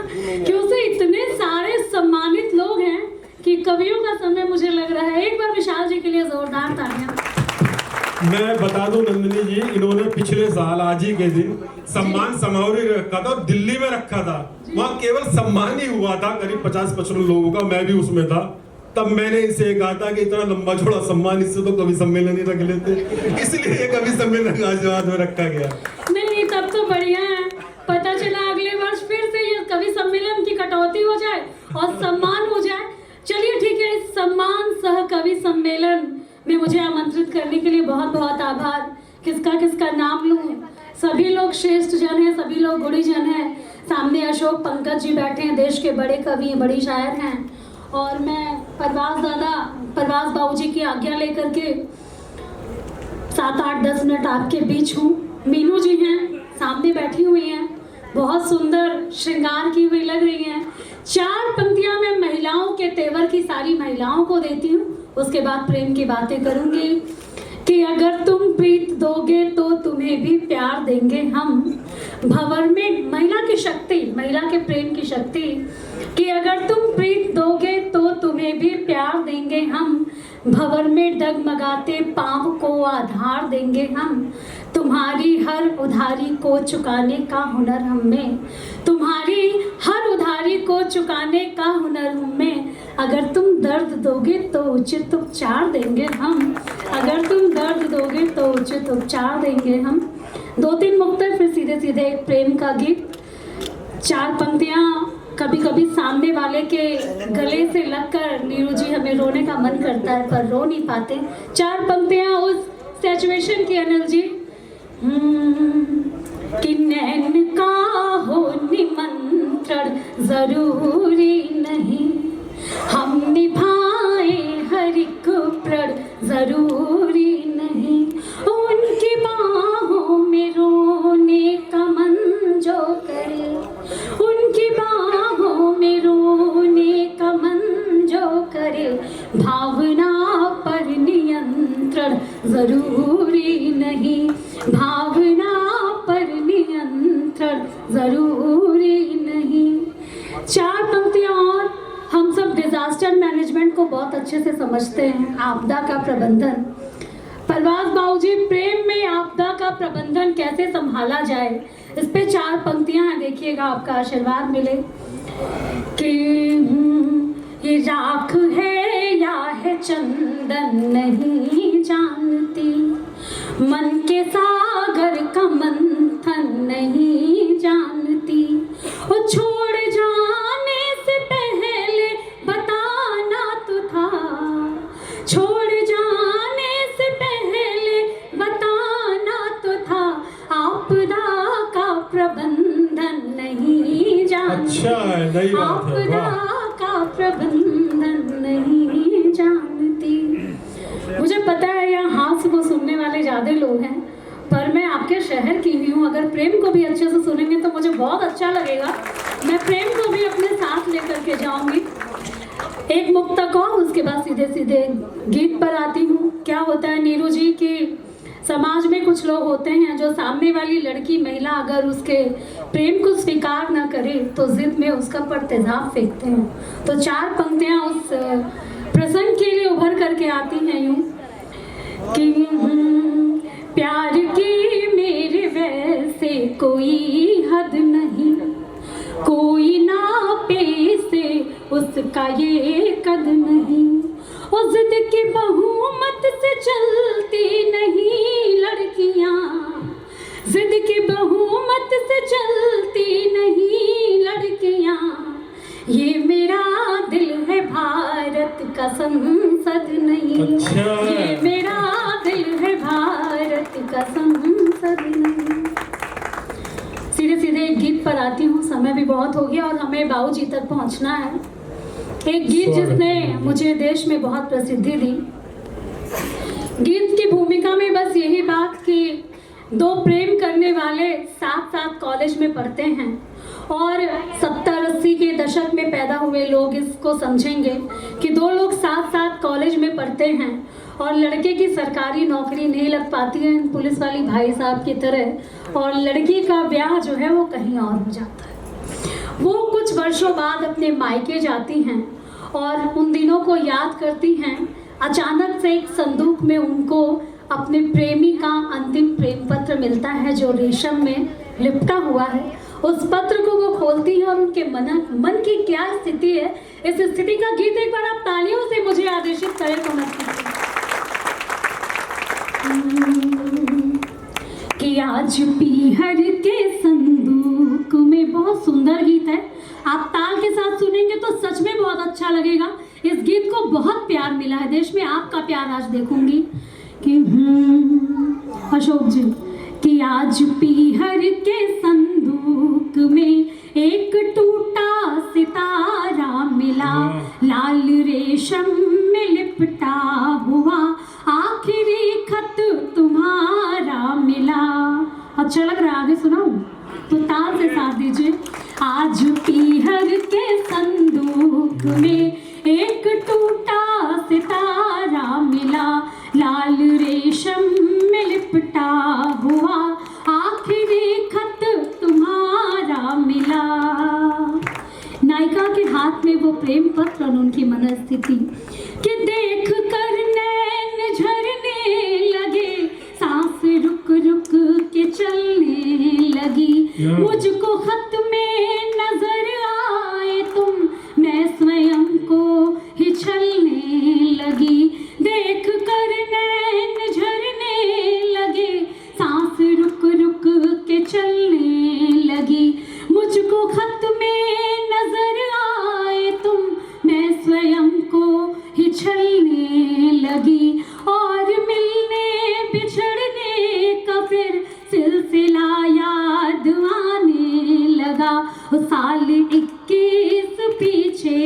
क्योंकि इतने सारे सम्मानित लोग हैं कि कवियों का समय मुझे लग रहा है। एक बार विशाल जी के लिए जोरदार तालियां। मैं बता दूं नंदिनी जी, इन्होंने पिछले साल आज ही के दिन सम्मान समारोह रखा था, दिल्ली में रखा था। वहाँ केवल सम्मान ही हुआ था करीब 50-55 लोगों का, मैं भी उसमें था। तब मैंने इसे कहा था कि इतना लंबा चौड़ा सम्मान, इससे तो कवि सम्मेलन ही रख लेते, इसलिए ये कवि सम्मेलन गाजियाबाद में रखा गया। नहीं, तब तो बढ़िया है। पता चला अगले वर्ष फिर से ये कवि सम्मेलन की कटौती हो जाए और सम्मान हो जाए। चलिए ठीक है, इस सम्मान सह सम्मेलन में मुझे आमंत्रित करने के लिए बहुत बहुत आभार। किसका किसका नाम लूं? सभी लोग श्रेष्ठ जन हैं, सभी लोग गुणीजन हैं। सामने अशोक पंकज जी बैठे हैं, देश के बड़े कवि हैं, बड़ी शायर हैं। और मैं परवाज बाबू जी की आज्ञा लेकर के 7, 8, 10 मिनट आपके बीच हूँ। मीनू जी हैं, सामने बैठी हुई हैं, बहुत सुंदर श्रृंगार की हुई लग रही हैं। 4 पंक्तियां मैं महिलाओं के तेवर की सारी महिलाओं को देती हूँ, उसके बाद प्रेम की बातें करूंगी। कि अगर तुम प्रीत दोगे तो तुम्हें भी प्यार देंगे हम। भंवर में महिला की शक्ति, महिला के प्रेम की शक्ति। कि अगर तुम प्रीत दोगे तो तुम्हें भी प्यार देंगे हम। भंवर में डगमगाते पाँव को आधार देंगे हम। तुम्हारी हर उधारी को चुकाने का हुनर हम में। तुम्हारी हर उधारी को चुकाने का हुनर हम में। अगर तुम दर्द दोगे तो उचित उपचार देंगे हम। अगर तुम दर्द दोगे तो उचित उपचार देंगे हम। 2-3 मुक्तक, फिर सीधे सीधे एक प्रेम का गीत। 4 पंक्तियां कभी कभी सामने वाले के गले से लगकर नीरू जी हमें रोने का मन करता है पर रो नहीं पाते। 4 पंक्तियां उस सिचुएशन की अनिल जी। कि नैन का हो निमंत्रण जरूरी नहीं, हम निभाए हर एक प्रण जरूरी नहीं। उनकी बाहों में रोने का मन जो करे, उनकी बाहों में रोने का मन जो करे। भावना पर नियंत्रण जरूरी नहीं, भावना पर नियंत्रण जरूरी नहीं। 4 पंक्तियां और हम सब डिजास्टर मैनेजमेंट को बहुत अच्छे से समझते हैं, आपदा का प्रबंधन। परवाज बाबू जी, प्रेम में आपदा का प्रबंधन कैसे संभाला जाए, इस पे 4 पंक्तियां हैं, देखिएगा आपका आशीर्वाद मिले। कि ये राख है या है चंदन नहीं जानती, मन के सागर का मंथन नहीं जानती। वो छोड़ जाने से पहले बताना तो था, छोड़ जाने से पहले बताना तो था। आपदा का प्रबंधन नहीं जानती, अच्छा है, नई बात है, आपदा वाह। का प्रबंधन नहीं जानती। मुझे पता है यहाँ हास्य को सुनने वाले ज़्यादा लोग हैं, पर मैं आपके शहर की ही हूँ। अगर प्रेम को भी अच्छे से सुनेंगे तो मुझे बहुत अच्छा लगेगा। मैं प्रेम को भी अपने साथ लेकर के जाऊंगी। एक मुक्तक और, उसके बाद सीधे सीधे गीत पर आती हूँ। क्या होता है नीरू जी की समाज में कुछ लोग होते हैं जो सामने वाली लड़की महिला अगर उसके प्रेम को स्वीकार न करे तो जिद में उसका पर तेजाब फेंकते हैं। तो 4 पंक्तियां उस प्रसंग के लिए उभर करके आती हैं यूं कि प्यार की मेरे वैसे कोई हद नहीं, कोई नापे से उसका ये कद नहीं। उस जिद की बहुमत से चलती नहीं लड़कियां, जिद की बहुमत से चलती नहीं लड़कियां। ये मेरा दिल है भारत का संसद नहीं, अच्छा। ये मेरा दिल है भारत का संसद नहीं। सीधे सीधे एक गीत पर आती हूँ, समय भी बहुत हो गया और हमें बाबू जी तक पहुँचना है। एक गीत जिसने मुझे देश में बहुत प्रसिद्धि दी। गीत की भूमिका में बस यही बात कि 2 प्रेम करने वाले साथ कॉलेज में पढ़ते हैं और 70-80 के दशक में पैदा हुए लोग इसको समझेंगे कि 2 लोग साथ कॉलेज में पढ़ते हैं और लड़के की सरकारी नौकरी नहीं लग पाती है पुलिस वाली भाई साहब की तरह, और लड़की का ब्याह जो है वो कहीं और हो जाता है। वो कुछ वर्षों बाद अपने मायके जाती हैं और उन दिनों को याद करती हैं। अचानक से एक संदूक में उनको अपने प्रेमी का अंतिम प्रेम पत्र मिलता है जो रेशम में लिपटा हुआ है। उस पत्र को वो खोलती है और उनके मन की क्या स्थिति है, इस स्थिति का गीत एक बार आप तालियों से मुझे आदेशित करें तो मत कि आज पीहर के संदूक में, बहुत सुंदर गीत है, आप ताल के साथ सुनेंगे तो सच में बहुत अच्छा लगेगा। इस गीत को बहुत प्यार मिला है, देश में आपका प्यार आज देखूंगी कि अशोक जी कि आज पीहर के संदूक में एक टूटा सितारा मिला, लाल रेशम में लिपटा हुआ आखिरी खत तुम्हारा मिला। अच्छा लग रहा है, आगे सुनाऊं तो ताल से साथ दीजिए। आज पीहर के संदूक में एक टूटा सितारा मिला, लाल रेशम में लिपटा हुआ आखिरी खत तुम्हारा मिला। नायिका के हाथ में वो प्रेम पत्र और उनकी मनस्थिति कि देख कर नैन झरने लगे, सांस रुक रुक के चलने लगी, मुझको खत में नजर आए तुम, मैं स्वयं को ही छलने लगी। देख कर नैन झरने लगे, सांस रुक रुक के चलने लगी, मुझको खत में नजर आए तुम, मैं स्वयं को ही छलने लगी। और मिलने बिछड़ने का फिर सिलसिला याद आने लगा, साल 21 पीछे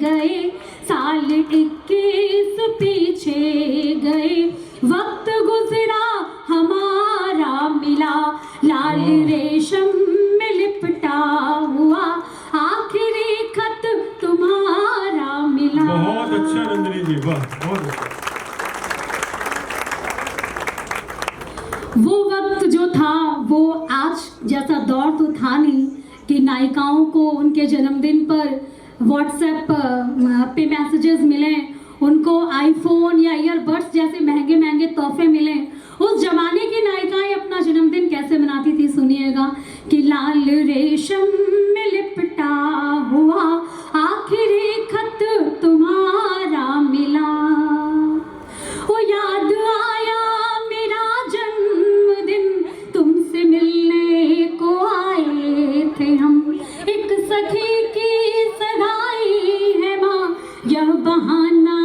गए, साल 21 पीछे गए, वक्त गुजरा हमारा मिला, लाल रेशम में लिपटा हुआ आखिरी खत तुम्हारा मिला। बहुत अच्छा नंदिनी जी, वाह, बहुत अच्छा। वो वक्त जो था वो आज जैसा दौर तो था नहीं कि नायिकाओं को उनके जन्मदिन पर व्हाट्सएप पे मैसेजेस मिलें, उनको आईफोन या ईयरबड्स जैसे महंगे महंगे तोहफे मिलें। उस जमाने की नायिकाएं अपना जन्मदिन कैसे मनाती थी, सुनिएगा कि लाल रेशम में लिपटा हुआ आखिरी खत तुम्हारा मिला। ओ याद आया मेरा जन्मदिन, तुमसे मिलने को आए थे हम, एक सखी की सगाई है माँ, यह बहाना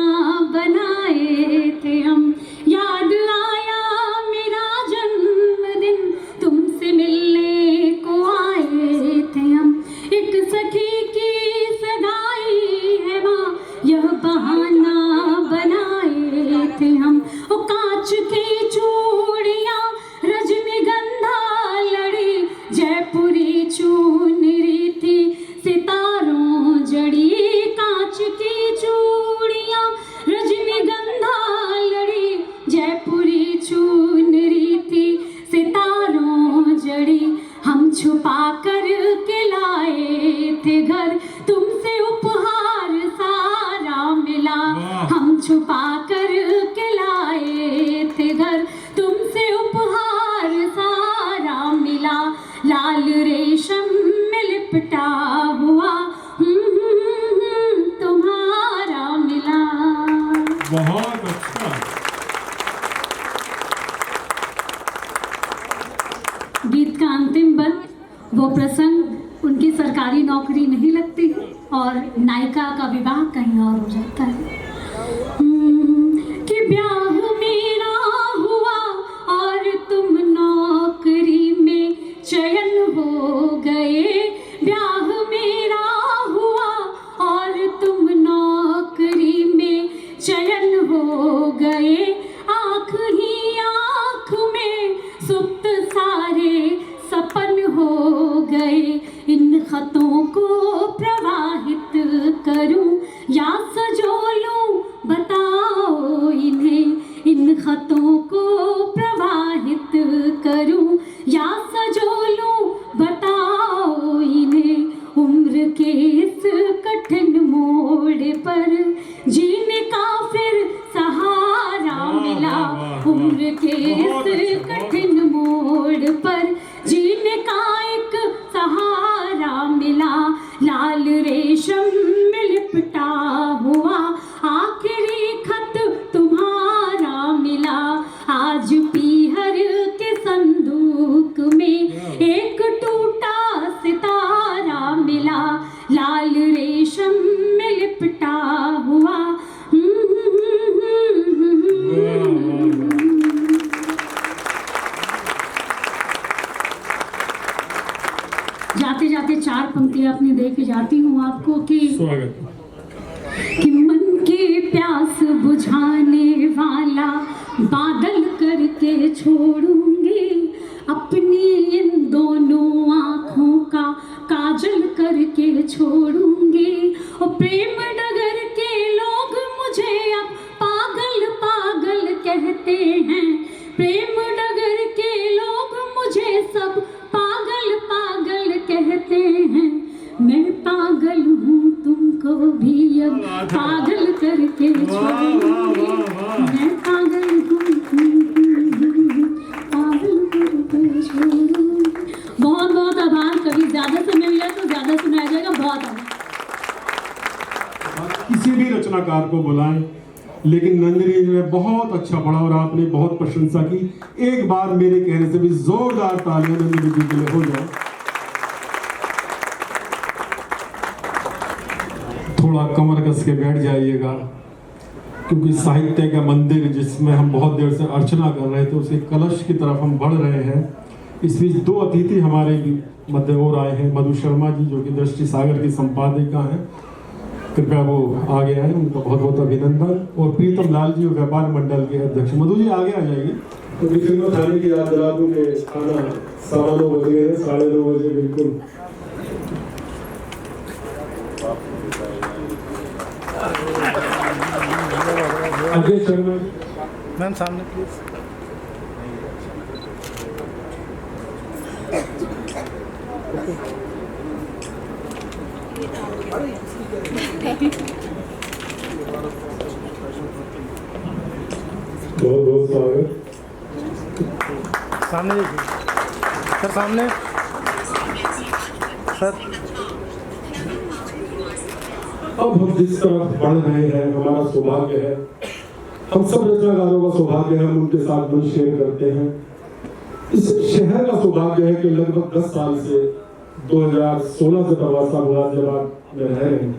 बनाए थे हम। याद आया मेरा जन्मदिन, तुमसे मिलने को आए थे हम, एक सखी की सगाई है माँ, यह बहाना बनाए थे हम। ओ कांच की चूड़ियाँ रजनीगंधा लड़ी, जयपुरी चुनरी थी सितारों जड़ी, कांच की चूड़ियाँ रजनीगंधा लड़ी, जयपुरी चुनरी थी सितारों जड़ी, हम छुपा कर के लाए थे घर, तुमसे उपहार सारा मिला, हम छुपा कर के लाए थे घर, तुमसे उपहार सारा मिला, लाल रेशम में लिपटा हुआ तुम्हारा मिला। बहुत अच्छा। गीत का अंतिम बंद, वो प्रसंग, उनकी सरकारी नौकरी नहीं लगती है और नायिका का विवाह कहीं और हो जाता है। कि ब्याह मेरा हुआ और तुम नौकरी में चयन हो गए, ब्याह मेरा हुआ और तुम नौकरी में चयन हो गए, आँख ही आँख में सुप्त सारे सपन हो गए, इन खतों को प्रवाहित करूं या सजो लूं बताओ इन्हें, इन खतों को प्रवाहित करूं या सजो लूं बताओ इन्हें, उम्र के इस कठिन मोड़ पर जीने का फिर सहारा मिला, उम्र के इस कठिन मोड़ पर जीने का एक सहारा मिला, लाल रेशम में लिपटा हुआ आखिरी खत तुम्हारा मिला, आज पीहर के संदूक में एक टूटा सितारा मिला, लाल रेशम में लिपटा हुआ स्वागत। कि मन के प्यास बुझाने वाला बादल करके छोड़ूंगी, अपनी इन दोनों आँखों का काजल करके छोड़ूंगी। और प्रेम डगर के लोग मुझे अब पागल पागल कहते हैं, प्रेम डगर के लोग मुझे सब पागल पागल कहते हैं। मैं पागल हूँ तुमको भी अब पागल करके छोड़ूंगी, मैं पागल हूँ तुमको भी पागल करके छोड़ूंगी। बहुत बहुत आभार। कभी ज्यादा समय मिला तो ज्यादा सुनाया जाएगा। बहुत आभार। किसी भी रचनाकार को बुलाएं, लेकिन नंदिनी ने बहुत अच्छा पढ़ा और आपने बहुत प्रशंसा की। एक बार मेरे कहने से भी जोरदार तालियां नंदिनी जी के लिए हो जाए। थोड़ा कमर कस के बैठ जाइएगा, क्योंकि साहित्य का मंदिर जिसमें हम बहुत देर से अर्चना कर रहे थे, उसे कलश की तरफ हम बढ़ रहे हैं। इस बीच दो अतिथि हमारे मध्य और आए हैं। मधु शर्मा जी जो कि दृष्टि सागर की संपादिका हैं, कृपया वो आगे आए, उनका बहुत बहुत अभिनंदन। और प्रीतम लाल जी व्यापार मंडल के अध्यक्ष। मधु जी आगे आ जाइए। तो विक्रम थाने की याद दिला दूं कि खाना 9:15 बज गए हैं, 9:30 बजे बिल्कुल। अजय शर्मा मैम सामने प्लीज। बहुत बहुत स्वागत। सामने देखिए सर, सामने सर। अब हम जिस तरफ बढ़ रहे हैं, हमारा सौभाग्य है, हम सब रचनाकारों का सौभाग्य है, हम उनके साथ मंच शेयर करते हैं। इस शहर का सौभाग्य है कि लगभग 10 साल से 2016 से प्रवासा मुरादाबाद में रह रहे हैं।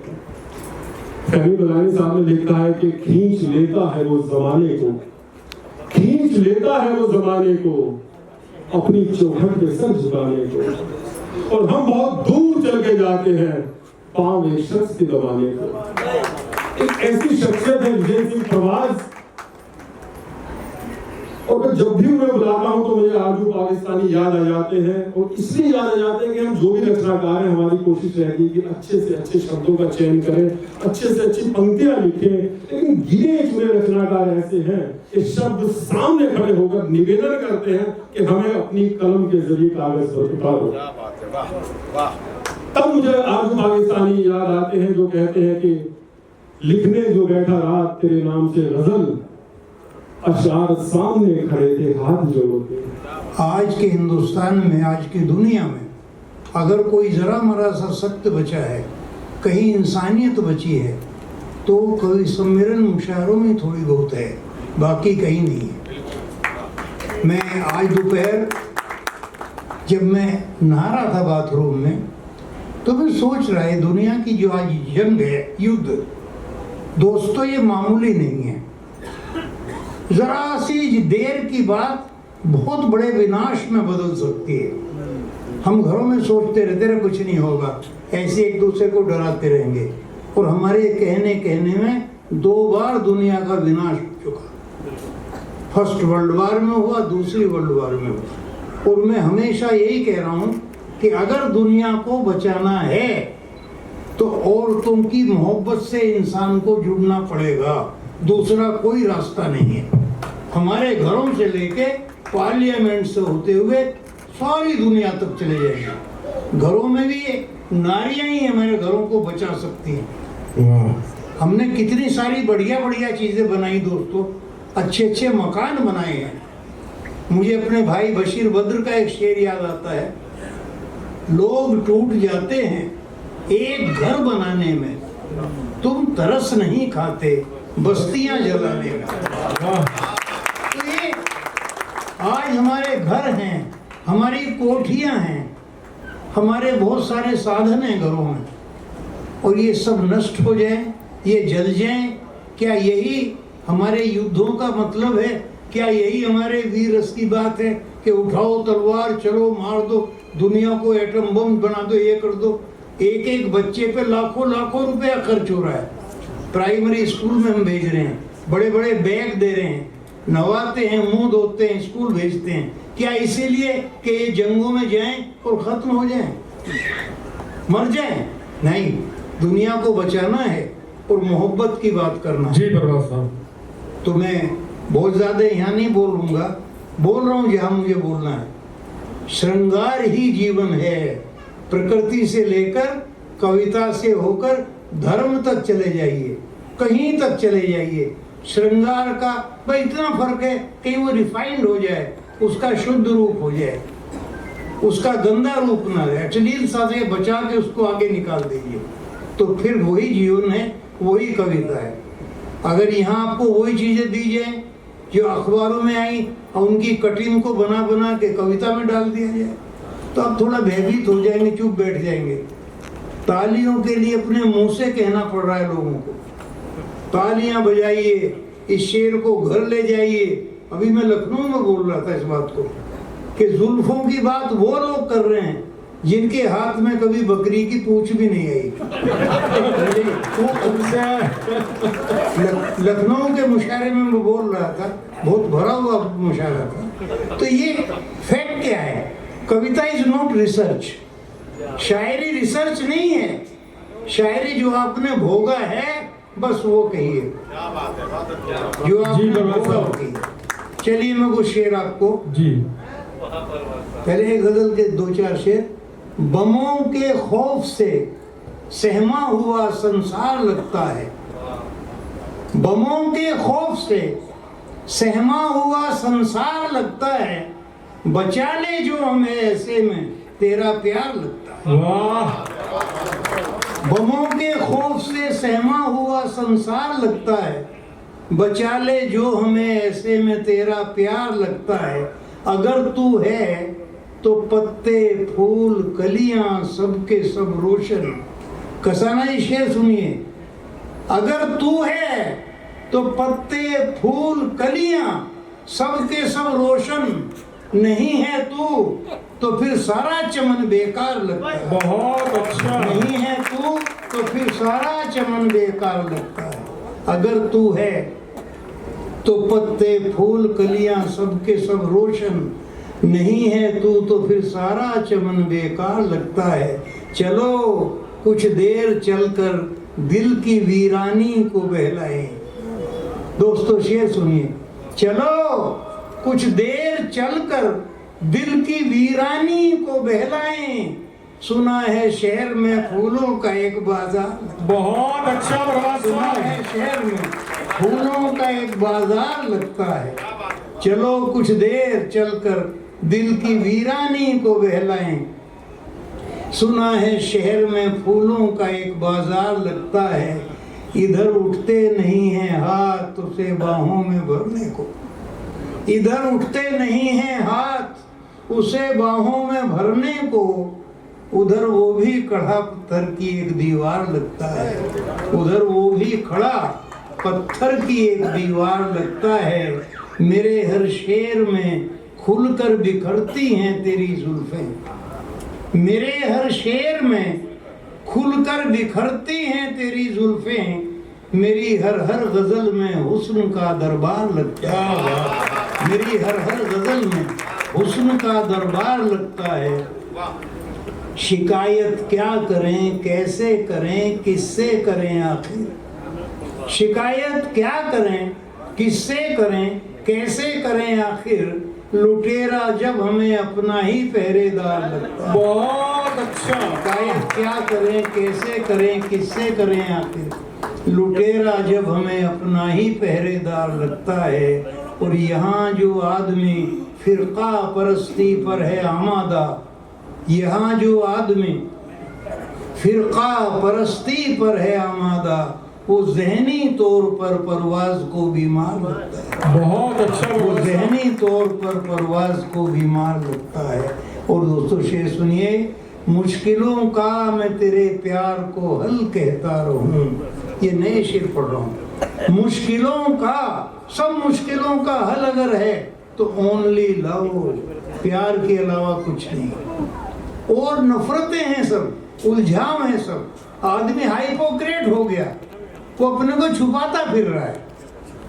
फहमी बलानी साहब ने लिखा है कि खींच लेता है वो जमाने को, खींच लेता है वो जमाने को, अपनी चौखट पे सर झुकाने को। और हम बहुत दूर चल के जाते हैं पांव एक शख्स के दबाने को। एक ऐसी शख्सियत है विजय सिंह प्रवास, और मैं जब भी उन्हें बुलाता हूं तो मुझे आजू पाकिस्तानी याद आ जाते हैं। और इसलिए याद आ जाते हैं कि हम जो भी रचनाकार हैं, हमारी कोशिश रहती है कि अच्छे से अच्छे शब्दों का चयन करें, अच्छे से अच्छी पंक्तियां लिखें। लेकिन गिने चुने रचनाकार ऐसे हैं कि शब्द सामने खड़े होकर निवेदन करते हैं कि हमें अपनी कलम के जरिए कागज पर उतारो। तब मुझे आजू पाकिस्तानी याद आते हैं जो कहते हैं कि लिखने जो बैठा रात तेरे नाम से गजल, अशार सामने खड़े थे हाथ जोड़ते। आज के हिंदुस्तान में, आज की दुनिया में अगर कोई जरा मरा सा सत्य बचा है, कहीं इंसानियत बची है, तो कवि सम्मेलन मुशायरों में थोड़ी बहुत है, बाकी कहीं नहीं है। मैं आज दोपहर जब मैं नहा रहा था बाथरूम में, तो मैं सोच रहा है दुनिया की जो आज जंग है, युद्ध, दोस्तों ये मामूली नहीं है। जरा सी देर की बात बहुत बड़े विनाश में बदल सकती है। हम घरों में सोचते रहते हैं कुछ नहीं होगा, ऐसे एक दूसरे को डराते रहेंगे, और हमारे कहने में 2 बार दुनिया का विनाश हो चुका। फर्स्ट वर्ल्ड वार में हुआ, दूसरी वर्ल्ड वार में हुआ। और मैं हमेशा यही कह रहा हूँ कि अगर दुनिया को बचाना है तो औरतों की मोहब्बत से इंसान को जुड़ना पड़ेगा, दूसरा कोई रास्ता नहीं है। हमारे घरों से लेके पार्लियामेंट से होते हुए सारी दुनिया तक चले जाएंगे। घरों में भी नारियां ही हमारे घरों को बचा सकती हैं। हमने कितनी सारी बढ़िया बढ़िया चीजें बनाई दोस्तों, अच्छे अच्छे मकान बनाए हैं। मुझे अपने भाई बशीर बद्र का एक शेर याद आता है, लोग टूट जाते हैं एक घर बनाने में, तुम तरस नहीं खाते बस्तियां जलाने में। तो ये आज हमारे घर हैं, हमारी कोठियां हैं, हमारे बहुत सारे साधन हैं घरों में, और ये सब नष्ट हो जाए, ये जल जाए, क्या यही हमारे युद्धों का मतलब है? क्या यही हमारे वीर रस की बात है कि उठाओ तलवार, चलो मार दो, दुनिया को एटम बम बना दो, ये कर दो? एक एक बच्चे पे लाखों लाखों रुपया खर्च हो रहा है। प्राइमरी स्कूल में हम भेज रहे हैं, बड़े बड़े बैग दे रहे हैं, नवाते हैं, मुंह धोते हैं, स्कूल भेजते हैं। क्या इसीलिए कि ये जंगों में जाएं और खत्म हो जाएं, मर जाएं? नहीं, दुनिया को बचाना है और मोहब्बत की बात करना है। जी प्रभात साहब। तो मैं बहुत ज्यादा यहाँ नहीं बोलूंगा, बोल रहा हूँ जहाँ मुझे बोलना है। श्रृंगार ही जीवन है, प्रकृति से लेकर कविता से होकर धर्म तक चले जाइए, कहीं तक चले जाइए। श्रृंगार का भाई इतना फर्क है, कहीं वो रिफाइंड हो जाए, उसका शुद्ध रूप हो जाए, उसका गंदा रूप ना रहे, अश्लील से बचा के उसको आगे निकाल दीजिए, तो फिर वही जीवन है, वही कविता है। अगर यहाँ आपको वही चीजें दी जाए जो अखबारों में आई और उनकी कटिंग को बना बना के कविता में डाल दिया जाए, तो आप थोड़ा भयभीत हो जाएंगे, चुप बैठ जाएंगे। तालियों के लिए अपने मुंह से कहना पड़ रहा है लोगों को, तालियां बजाइए, इस शेर को घर ले जाइए। अभी मैं लखनऊ में बोल रहा था इस बात को कि जुल्फों की बात वो लोग कर रहे हैं जिनके हाथ में कभी बकरी की पूंछ भी नहीं आई। लखनऊ के मुशायरे में मैं बोल रहा था, बहुत भरा हुआ मुशायरा था। तो ये फैक्ट क्या है, कविता इज नॉट रिसर्च, शायरी रिसर्च नहीं है। शायरी जो आपने भोगा है बस वो कहिए, जो आपने भोगा वो कहिए। चलिए मैं कुछ शेर आपको जी। पहले गजल के दो चार शेर। बमों के खौफ से सहमा हुआ संसार लगता है, बमों के खौफ से सहमा हुआ संसार लगता है, बचा ले जो हमें ऐसे में तेरा प्यार लगता है। वाह। बमों के खौफ से सहमा हुआ संसार लगता है, बचा ले जो हमें ऐसे में तेरा प्यार लगता है। अगर तू है तो पत्ते फूल कलियां सबके सब रोशन। कसाना जी शेर सुनिए, अगर तू है तो पत्ते फूल कलियां सबके सब रोशन, नहीं है तू तो फिर सारा चमन बेकार लगता है। बहुत अच्छा। नहीं है तू तो फिर सारा चमन बेकार लगता है। अगर तू है तो पत्ते फूल कलियां सबके सब रोशन, नहीं है तू तो फिर सारा चमन बेकार लगता है। चलो कुछ देर चलकर दिल की वीरानी को बहलाएं। दोस्तों शेर सुनिए, चलो कुछ देर चलकर दिल की वीरानी को बहलाएं। सुना है शहर में फूलों का एक बाजार, बहुत अच्छा प्रभात सुना साहब। है शहर में फूलों का एक बाजार लगता है। चलो कुछ देर चलकर दिल की वीरानी को बहलाएं। सुना है शहर में फूलों का एक बाजार लगता है, इधर उठते नहीं हैं हाथ उसे बाहों में भरने को, इधर उठते नहीं हैं हाथ उसे बाहों में भरने को, उधर वो भी कड़ा पत्थर की एक दीवार लगता है, उधर वो भी खड़ा पत्थर की एक दीवार लगता है। मेरे हर शेर में खुलकर बिखरती हैं तेरी जुल्फें, मेरे हर शेर में खुलकर बिखरती हैं तेरी जुल्फें, मेरी हर हर गजल में हुस्न का दरबार लगता है, मेरी हर हर गजल में हुस्न का दरबार लगता है। शिकायत क्या करें कैसे करें किससे करें आखिर, शिकायत क्या करें किससे करें कैसे करें आखिर, लुटेरा जब हमें अपना ही पहरेदार लगता है। बहुत अच्छा। शिकायत क्या करें कैसे करें किससे करें आखिर, लुटेरा जब हमें अपना ही पहरेदार लगता है। और यहाँ जो आदमी फिरका परस्ती पर है आमादा, यहाँ जो आदमी फिरका परस्ती पर है आमादा, वो जहनी तौर पर परवाज को बीमार लगता है, बहुत अच्छा। वो जहनी तौर पर परवाज को बीमार लगता है। और दोस्तों शेर सुनिए, मुश्किलों का मैं तेरे प्यार को हल कहता रहूं। ये नए शेर पढ़ रहा हूँ। मुश्किलों का, सब मुश्किलों का हल अगर है तो ओनली लव, प्यार के अलावा कुछ नहीं। और नफरतें हैं सब, उलझाम है सब। आदमी हाइपोक्रेट हो गया, वो अपने को छुपाता फिर रहा है।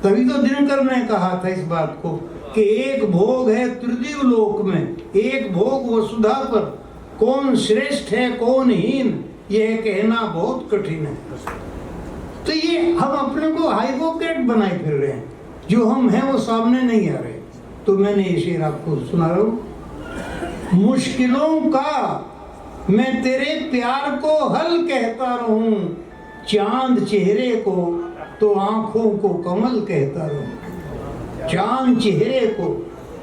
तभी तो दिनकर ने कहा था इस बात को कि एक भोग है त्रिदिव लोक में, एक भोग वसुधा पर, कौन श्रेष्ठ है कौन हीन यह कहना बहुत कठिन है। तो ये हम अपने को हाइपोक्रेट बनाए फिर रहे हैं, जो हम हैं वो सामने नहीं आ रहे। तो मैंने ये शेर आपको सुना रहा हूं। मुश्किलों का मैं तेरे प्यार को हल कहता रहूं, चांद चेहरे को तो आंखों को कमल कहता रहूं, चांद चेहरे को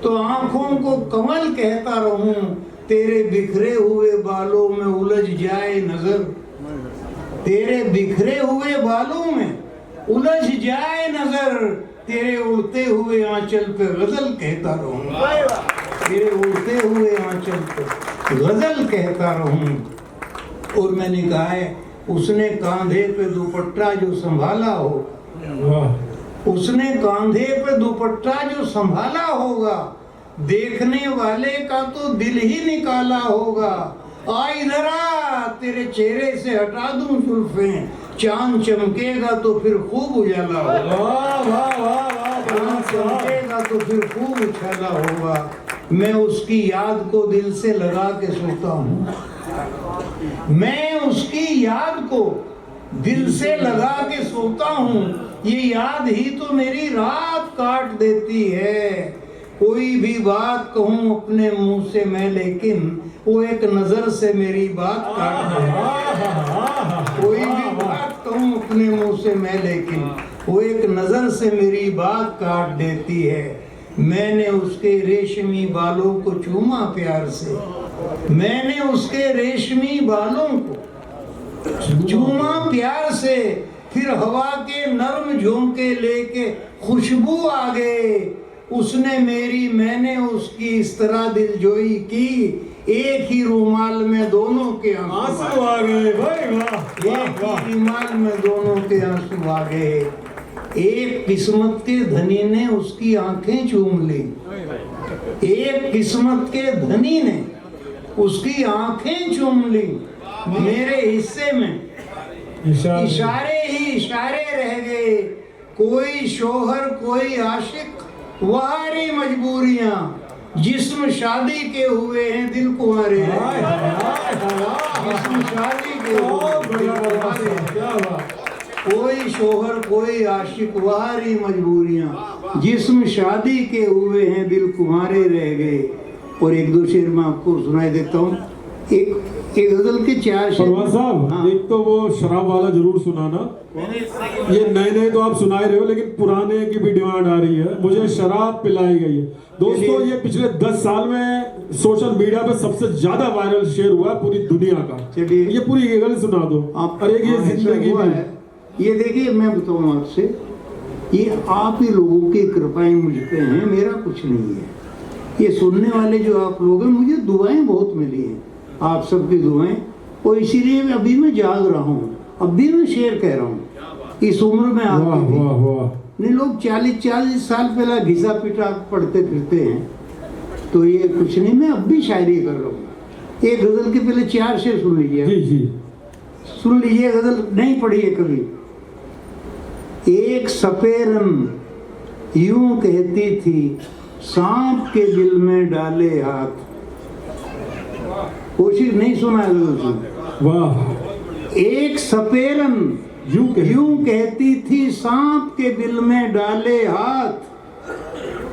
तो आंखों को कमल कहता रहूं, तेरे बिखरे हुए बालों में उलझ जाए नजर, तेरे बिखरे हुए बालों में उलझ जाए नजर, तेरे उड़ते हुए आंचल पे गजल कहता रहूं, तेरे उड़ते हुए आंचल पे गजल कहता रहूं। और मैंने कहा है उसने कांधे पे दुपट्टा जो संभाला हो, उसने कांधे पे दुपट्टा जो संभाला होगा, देखने वाले का तो दिल ही निकाला होगा। आ इधर आ, तेरे चेहरे से हटा दूं जुल्फें, चांद चमकेगा तो फिर खूब उजाला होगा, चांद चमकेगा तो फिर खूब उछाला होगा। मैं उसकी याद को दिल से लगा के सोता हूँ, मैं उसकी याद को दिल से लगा के सोता हूँ, ये याद ही तो मेरी रात काट देती है। कोई भी बात कहूँ अपने मुंह से मैं, लेकिन वो एक नजर से मेरी बात काट देती। कोई भी बात कहूँ अपने मुंह से मैं, लेकिन वो एक नजर से मेरी बात काट देती है। मैंने उसके रेशमी बालों को चूमा प्यार से, मैंने उसके रेशमी बालों को चूमा प्यार से, फिर हवा के नर्म झोंके लेके खुशबू आ गए। उसने मेरी, मैंने उसकी इस तरह दिलजोई की, एक ही रुमाल में दोनों के आंसू आ गए। भाई वाह, एक ही रुमाल में दोनों के आंसू आ गए। एक किस्मत के धनी ने उसकी आंखें चूम ली, एक किस्मत के धनी ने उसकी आंखें चूम ली। मेरे हिस्से में इशारे ही इशारे रह गए। कोई शोहर कोई आशिक वारी मजबूरियां, जिस्म शादी के हुए हैं दिल कुंवारे, जिस्म शादी के हुए हैं। कोई शोहर कोई आशिक वारी मजबूरियां, जिस्म शादी के हुए हैं दिल कुंवारे रह गए। और एक दो शेर मैं आपको सुनाई देता हूँ। एक गजल के 4 शेर। परवान साहब, हाँ। एक तो वो शराब वाला जरूर सुनाना। ये नए नए तो आप सुना ही रहे हो, लेकिन पुराने की भी डिमांड आ रही है। मुझे शराब पिलाई गई है। दोस्तों, ये पिछले 10 साल में सोशल मीडिया पे सबसे ज्यादा वायरल शेर हुआ है पूरी दुनिया का। चलिए, ये पूरी गजल सुना दो। अरे ये जिंदगी हुआ में है। ये देखिए, मैं बताऊँ आपसे, ये आप ही लोगों की कृपाएं मुझ पे हैं, मेरा कुछ नहीं है। ये सुनने वाले जो आप लोग हैं, मुझे दुआएं बहुत मिली हैं, आप सबकी दुआएं, और इसीलिए मैं अभी मैं जाग रहा हूँ। अब भी मैं शेर कह रहा हूँ। इस उम्र में आती थी नहीं, लोग 40 साल पहले घिसा पिटा पढ़ते फिरते हैं, तो ये कुछ नहीं। मैं अब भी शायरी कर रहा हूँ। एक गजल के पहले 4 शेर सुन लीजिए। जी जी सुन लीजिए, गजल नहीं पढ़ी है कभी। एक सपेरन यूं कहती थी, सांप के दिल में डाले हाथ। कोशिश नहीं सुना है गजल। वाह। एक सपेरन यूं कहती थी, सांप के दिल में डाले हाथ,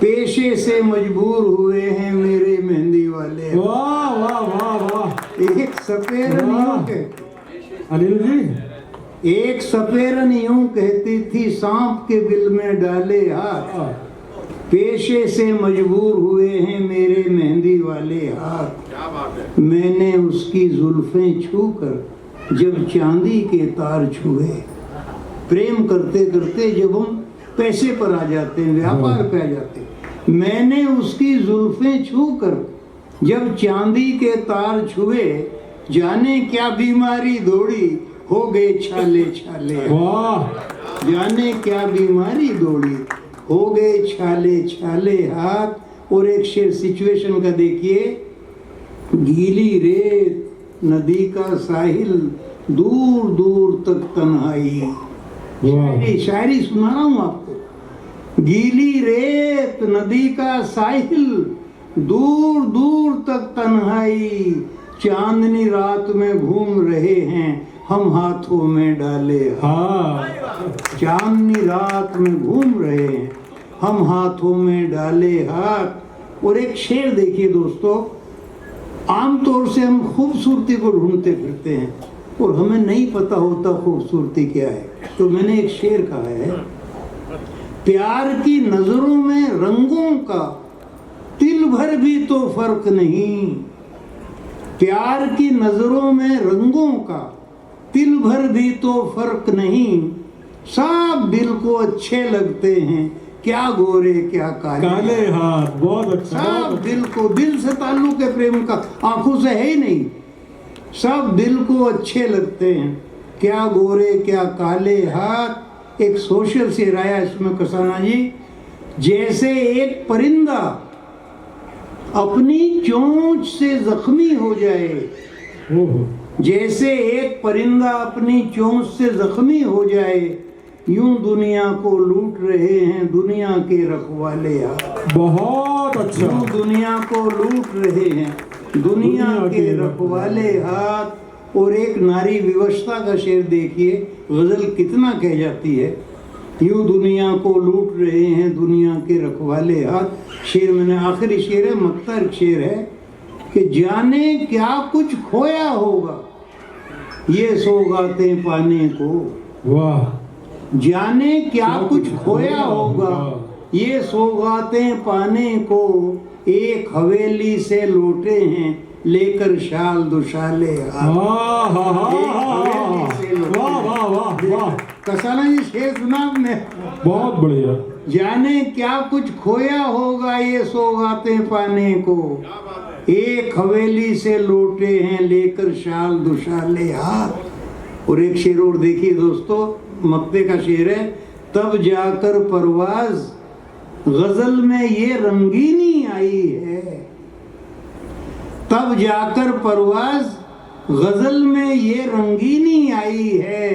पेशे से मजबूर हुए हैं मेरे मेहंदी वाले। वाह वाह वाह वाह। एक सपेरन यूं कहती, अनिल जी, एक सपेरन यूं कहती थी, सांप के बिल में डाले हाथ, पेशे से मजबूर हुए हैं मेरे मेहंदी वाले हाथ। मैंने उसकी जुल्फें छूकर जब चांदी के तार छुए। प्रेम करते करते जब हम पैसे पर आ जाते हैं, व्यापार पे आ जाते हैं, मैंने उसकी जुल्फें छूकर जब चांदी के तार छुए, जाने क्या बीमारी दौड़ी, हो गए छाले छाले। वाह। जाने क्या बीमारी दौड़ी, हो गए छाले छाले हाथ। और एक शेर सिचुएशन का देखिए। गीली रेत नदी का साहिल, दूर दूर तक तन्हाई। शायरी सुना रहा हूँ आपको। गीली रेत नदी का साहिल, दूर दूर तक तन्हाई, चांदनी रात में घूम रहे हैं हम हाथों में डाले। चांदनी रात में घूम रहे हैं हम हाथों में डाले हाथ। और एक शेर देखिए दोस्तों, आमतौर से हम खूबसूरती को ढूंढते फिरते हैं और हमें नहीं पता होता खूबसूरती क्या है। तो मैंने एक शेर कहा है, प्यार की नजरों में रंगों का तिल भर भी तो फर्क नहीं। प्यार की नजरों में रंगों का तिल भर भी तो फर्क नहीं। सब दिल को अच्छे लगते हैं, क्या गोरे क्या काले हाथ। बहुत अच्छा। सब दिल को, दिल से ताल्लुक है प्रेम का, आंखों से है ही नहीं। सब दिल को अच्छे लगते हैं, क्या गोरे क्या काले हाथ। एक सोशल शेर आया इसमें कसाना जी, जैसे एक परिंदा अपनी चोंच से जख्मी हो जाए, जैसे एक परिंदा अपनी चोंच से जख्मी हो जाए, यूं दुनिया को लूट रहे हैं दुनिया के रखवाले हाथ। बहुत अच्छा। यूं दुनिया को लूट रहे हैं दुनिया के रखवाले हाथ। और एक नारी विवशता का शेर देखिए, गजल कितना कह जाती है। यूं दुनिया को लूट रहे हैं दुनिया के रखवाले हाथ। शेर मैंने आखिरी शेर है, मक्ता शेर है कि जाने क्या कुछ खोया होगा ये सौगातें पाने को। वाह। जाने क्या कुछ खोया होगा ये सौगातें पाने को। एक हवेली से लौटे हैं लेकर शाल दुशाले हाथ। कसाना जी शेर सुना आपने? बहुत बढ़िया। जाने क्या कुछ खोया होगा ये सौगातें पाने को। एक हवेली से लौटे हैं लेकर शाल दुशाले हाथ। और एक शेर और देखिए दोस्तों, मक्ते का शेर है, तब जाकर परवाज गजल में ये रंगीनी आई है। तब जाकर परवाज गजल में ये रंगीनी आई है।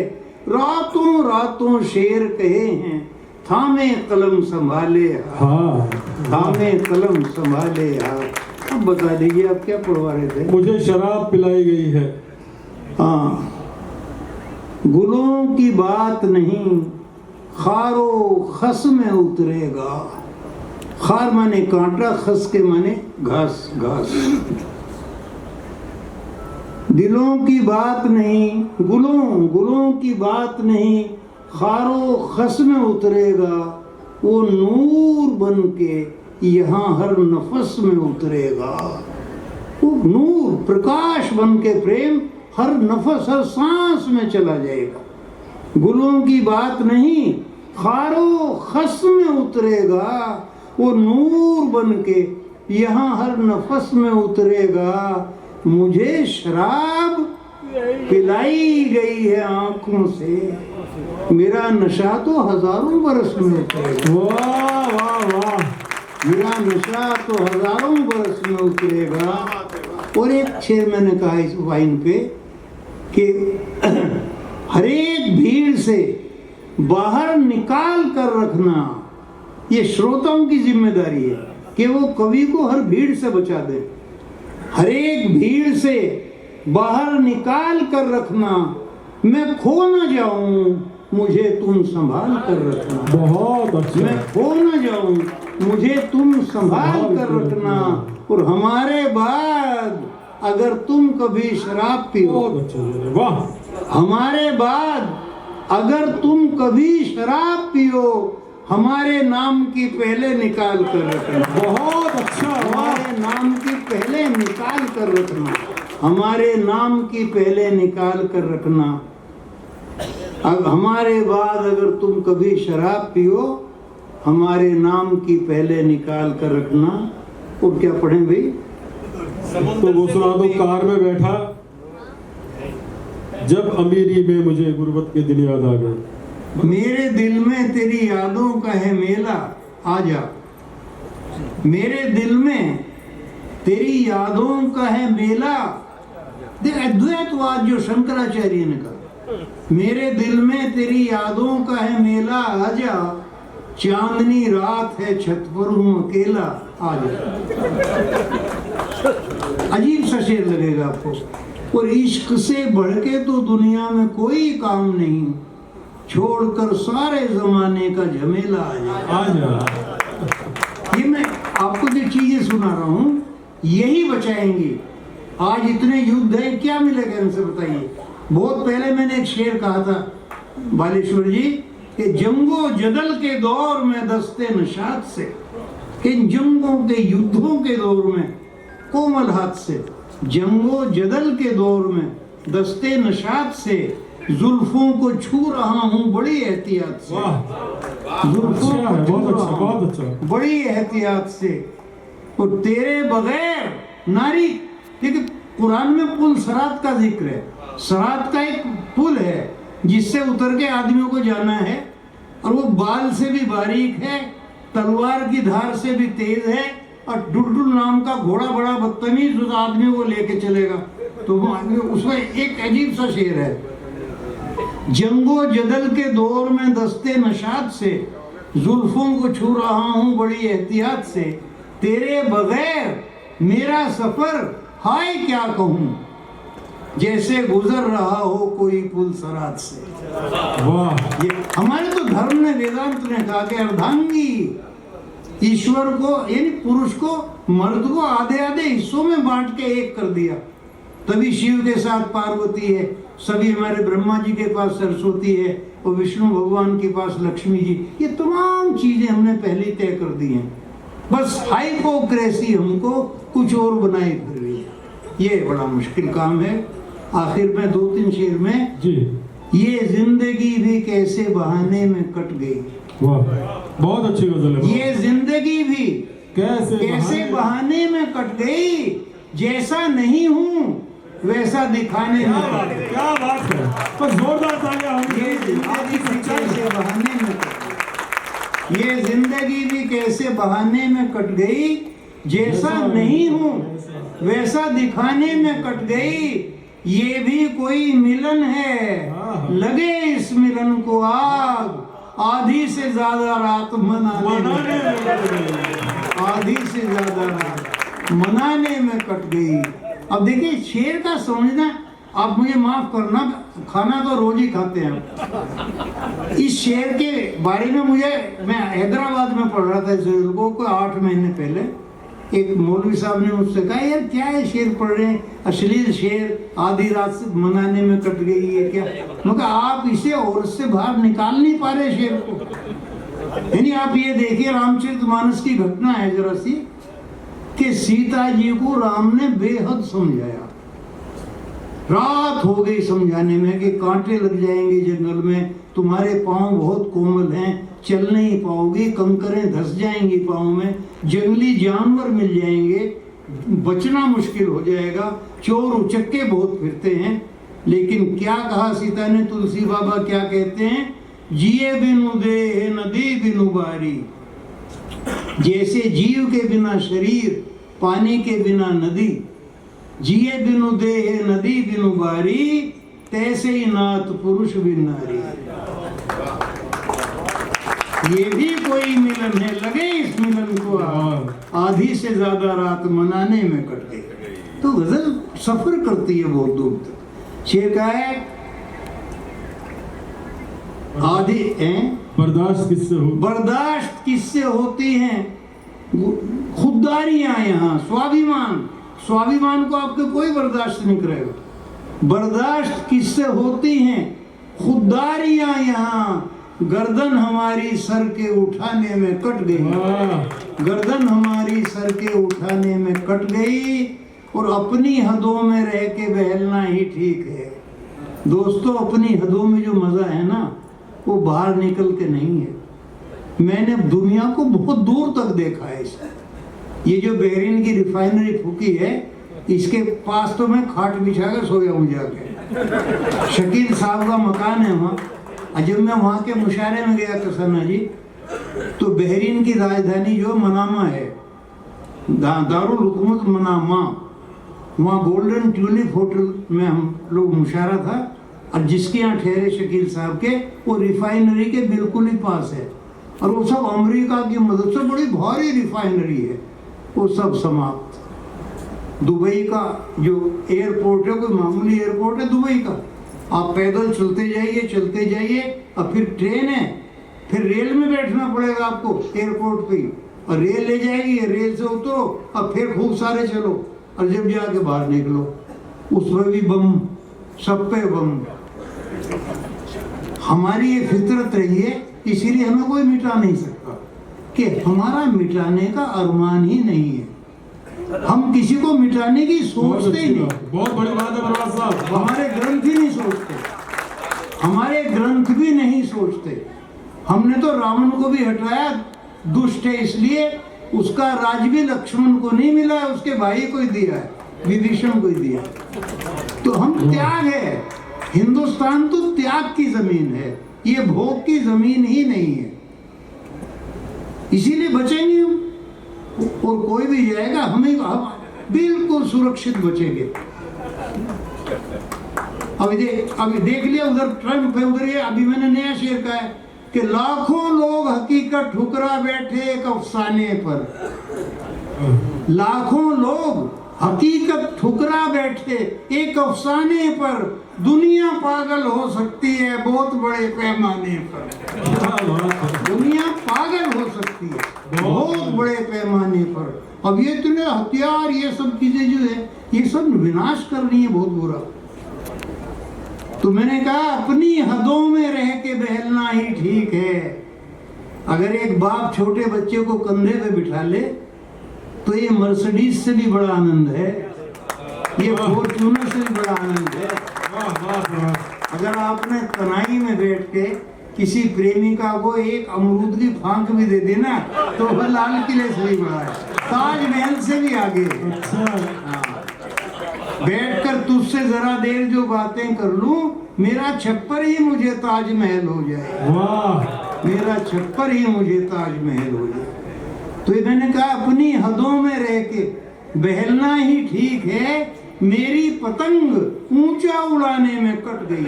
रातों रातों शेर कहे हैं थामे कलम संभाले हाथ। थामे कलम संभाले हाथ। अब बता दीजिए आप क्या पढ़वा रहे थे? मुझे शराब पिलाई गई है। हाँ, गुलों की बात नहीं खारो खस में उतरेगा। खार माने कांटा, खस के माने घास घास। दिलों की बात नहीं, गुलों की बात नहीं, खारो खस में उतरेगा। वो नूर बन के यहाँ हर नफस में उतरेगा। वो नूर प्रकाश बन के प्रेम हर नफस हर सांस में चला जाएगा। गुलों की बात नहीं खारो खस में उतरेगा। वो नूर बन के यहाँ हर नफस में उतरेगा। मुझे शराब पिलाई गई है आंखों से, मेरा नशा तो हजारों बरस में उतरेगा। वाह वाह वाह। मेरा नशा तो हजारों बरस में उतरेगा। और एक शेर मैंने कहा इस वाइन पे कि हर एक भीड़ से बाहर निकाल कर रखना, ये श्रोताओं की जिम्मेदारी है कि वो कवि को हर भीड़ से बचा दे। हर एक भीड़ से बाहर निकाल कर रखना, मैं खो न जाऊं मुझे तुम संभाल कर रखना। बहुत अच्छा। मैं खो न जाऊं मुझे तुम संभाल कर रखना। और हमारे बाद अगर तुम कभी शराब पियो, बहुत अच्छा। वाह। हमारे बाद अगर तुम कभी शराब पियो, हमारे नाम की पहले निकाल कर रखना। बहुत अच्छा। हमारे नाम की पहले निकाल कर रखना। हमारे नाम की पहले निकाल कर रखना। अब हमारे बाद अगर तुम कभी शराब पियो, हमारे नाम की पहले निकाल कर रखना। और क्या पढ़ें भाई? तो वो सुना दो। कार में बैठा जब अमीरी में मुझे गुर्बत के दिन याद आ गए। मेरे दिल में तेरी यादों का है मेला, आजा। मेरे दिल में तेरी यादों का है मेला, अद्वैतवाद जो शंकराचार्य ने कहा, मेरे दिल में तेरी यादों का है मेला, आजा चांदनी रात है छत पर हूं अकेला, आजा। अजीब सा शेर लगेगा आपको। और इश्क से बढ़ के तो दुनिया में कोई काम नहीं, छोड़कर सारे जमाने का झमेला आजा। ये मैं आपको जो चीजें सुना रहा हूं यही बचाएंगी। आज इतने युद्ध है, क्या मिलेगा इनसे बताइए। बहुत पहले मैंने एक शेर कहा था बालेश्वर जी कि जंगो जदल के दौर में दस्ते नशात से, इन जंगों के युद्धों के दौर में कोमल हाथ से, जंगो जदल के दौर में दस्ते नशात से, जुल्फों को छू रहा हूँ बड़ी एहतियात से, जुल्फों को छू रहा हूं बड़ी एहतियात से। और तेरे बगैर नारी, देखिए कुरान में पुल सरात का जिक्र है। सरात का एक पुल है जिससे उतर के आदमियों को जाना है, और वो बाल से भी बारीक है, तलवार की धार से भी तेज है, और डुडुल नाम का घोड़ा बड़ा बदतमीज उस आदमी को लेके चलेगा। तो वो आदमी, उसमें एक अजीब सा शेर है, जंगो जदल के दौर में दस्ते नशात से, जुल्फों को छू रहा हूँ बड़ी एहतियात से, तेरे बगैर मेरा सफर हाय क्या कहूँ, जैसे गुजर रहा हो कोई पुल सरात से। वाह। ये हमारे तो धर्म ने, वेदांत ने कहा कि अर्धांगी ईश्वर को, यानी पुरुष को, मर्द को आधे आधे हिस्सों में बांट के एक कर दिया। तभी शिव के साथ पार्वती है, सभी हमारे ब्रह्मा जी के पास सरस्वती है, और विष्णु भगवान के पास लक्ष्मी जी। ये तमाम चीजें हमने पहले तय कर दी हैं, बस हाइपोक्रेसी हमको कुछ और बनाए फिर रही है। ये बड़ा मुश्किल काम है। आखिर में 2-3 शेर में जी, ये जिंदगी भी कैसे बहाने में कट गई। वाह, बहुत अच्छी गजल है। ये जिंदगी भी कैसे बहाने में कट गई, जैसा नहीं हूँ वैसा दिखाने में कट गई। क्या बात है, तो जोरदार तालियां होंगी। ये जिंदगी भी कैसे बहाने में कट गई, ये जिंदगी भी कैसे बहाने में कट गई, जैसा नहीं हूँ वैसा दिखाने में कट गई। ये भी कोई मिलन है, लगे इस मिलन को आग, आधी से ज्यादा रात मनाने में कट गई, आधी से ज्यादा रात मनाने में कट गई। अब देखिए शेर का समझना, आप मुझे माफ करना, खाना तो रोज ही खाते हैं। इस शेर के बारे में मैं हैदराबाद में पढ़ रहा था इस को 8 महीने पहले। एक मौलवी साहब ने मुझसे कहा, यार क्या है शेर पढ़ रहे हैं, अश्लील शेर, आधी रात से मनाने में कट गई है क्या। मैं कहा आप इसे और से बाहर निकाल नहीं पा रहे शेर को। यानी आप ये देखिए रामचरितमानस की घटना है जरा सी, कि सीता जी को राम ने बेहद समझाया, रात हो गई समझाने में कि कांटे लग जाएंगे जंगल में, तुम्हारे पांव बहुत कोमल हैं, चल नहीं पाओगे, कंकरें धस जाएंगी पांव में, जंगली जानवर मिल जाएंगे, बचना मुश्किल हो जाएगा, चोर उचक्के बहुत फिरते हैं। लेकिन क्या कहा सीता ने, तुलसी बाबा क्या कहते हैं, जिए बिनु देह नदी बिनु बारी, जैसे जीव के बिना शरीर, पानी के बिना नदी, जिए बिनु देह नदी बिनु बारी, तैसे ही नाथ पुरुष बिन नारी। ये भी कोई मिलन है, लगे इस मिलन को आधी से ज्यादा रात मनाने में कट गई। तो गजल सफर करती है बहुत दूर तक। शेर का है, आधी बर्दाश्त किससे होती हैं खुददारियां, यहाँ स्वाभिमान को आपके कोई बर्दाश्त नहीं करेगा। बर्दाश्त किससे होती हैं खुददारियां, यहाँ गर्दन हमारी सर के उठाने में कट गई, गर्दन हमारी सर के उठाने में कट गई, और अपनी हदों में रह के बहलना ही ठीक है। दोस्तों अपनी हदों में जो मजा है ना, वो बाहर निकल के नहीं है। मैंने दुनिया को बहुत दूर तक देखा है। ये जो बहरीन की रिफाइनरी फूकी है, इसके पास तो मैं खाट बिछा कर सोया हूँ जाके। शकील साहब का मकान है वहाँ। जब मैं वहाँ के मुशारे में गया कसना जी, तो बहरीन की राजधानी जो मनामा है, दारुल हुकूमत मनामा, वहाँ गोल्डन ट्यूलिप होटल में हम लोग मुशायरा था, और जिसके यहाँ ठहरे शकील साहब के, वो रिफाइनरी के बिल्कुल ही पास है, और वो सब अमेरिका की मदद से बड़ी भारी रिफाइनरी है, वो सब समाप्त। दुबई का जो एयरपोर्ट है, कोई मामूली एयरपोर्ट है दुबई का, आप पैदल चलते जाइए, और फिर ट्रेन है, फिर रेल में बैठना पड़ेगा आपको एयरपोर्ट पे, और रेल ले जाएगी, रेल से उतरो और फिर खूब सारे चलो, और जब जाके बाहर निकलो उसमें भी बम, सब पे बम। हमारी ये फितरत रही है, इसीलिए हमें कोई मिटा नहीं सकता, कि हमारा मिटाने का अरमान ही नहीं है, हम किसी को मिटाने की सोचते ही नहीं। बहुत बड़ी बात है बरवास साहब। हमारे ग्रंथ ही नहीं सोचते, हमारे ग्रंथ भी नहीं सोचते। हमने तो रावण को भी हटाया, दुष्ट है इसलिए, उसका राज भी लक्ष्मण को नहीं मिला है, उसके भाई को ही दिया है, विभीषण को ही दिया। तो हम त्याग है, हिंदुस्तान तो त्याग की जमीन है, ये भोग की जमीन ही नहीं है, इसीलिए बचेंगे हम। और कोई भी जाएगा, हम बिल्कुल सुरक्षित बचेंगे। अभी देख लिया, उधर ट्रम्प है, उधर ये अभी मैंने नया शेर कहा है कि लाखों लोग हकीकत ठुकरा बैठे एक अफसाने पर, लाखों लोग हकीकत ठुकरा बैठे एक अफसाने पर, दुनिया पागल हो सकती है बहुत बड़े पैमाने पर, दुनिया पागल हो सकती है बहुत बड़े पैमाने पर। अब ये इतने हथियार, ये सब चीजें जो है, ये सब विनाश कर रही है बहुत बुरा। तो मैंने कहा अपनी हदों में रह के बहलना ही ठीक है। अगर एक बाप छोटे बच्चे को कंधे पे बिठा ले तो ये मर्सिडीज से भी बड़ा आनंद है, ये फॉर्च्यूनर से भी बड़ा आनंद है। अगर आपने तनाई में बैठ के किसी प्रेमिका को एक अमरूद की फांक भी दे दी ना, तो वह लाल किले से भी बड़ा है, ताजमहल से भी आगे है। बैठकर तुझसे जरा देर जो बातें कर लूं, मेरा छप्पर ही मुझे ताजमहल हो जाए, मेरा छप्पर ही मुझे ताजमहल हो जाए। तो ये मैंने कहा अपनी हदों में रह के बहलना ही ठीक है। मेरी पतंग ऊंचा उड़ाने में कट गई,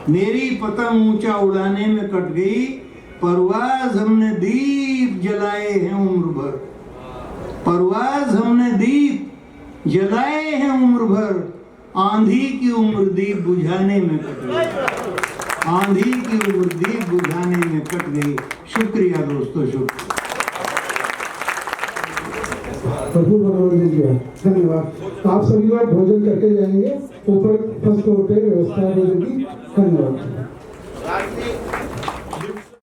मेरी पतंग ऊंचा उड़ाने में कट गई, परवाज हमने दीप जलाए हैं उम्र भर, परवाज हमने दीप जलाए हैं उम्र भर, आंधी की उम्र दीप बुझाने में कट गई, आंधी की उम्र दीप बुझाने में कट गई। शुक्रिया दोस्तों, शुक्रिया। भरपूर मनोरंजन किया, धन्यवाद। आप सभी लोग भोजन करके जाएंगे, ऊपर फर्स्ट फ्लोर पे व्यवस्था है भोजन की। धन्यवाद।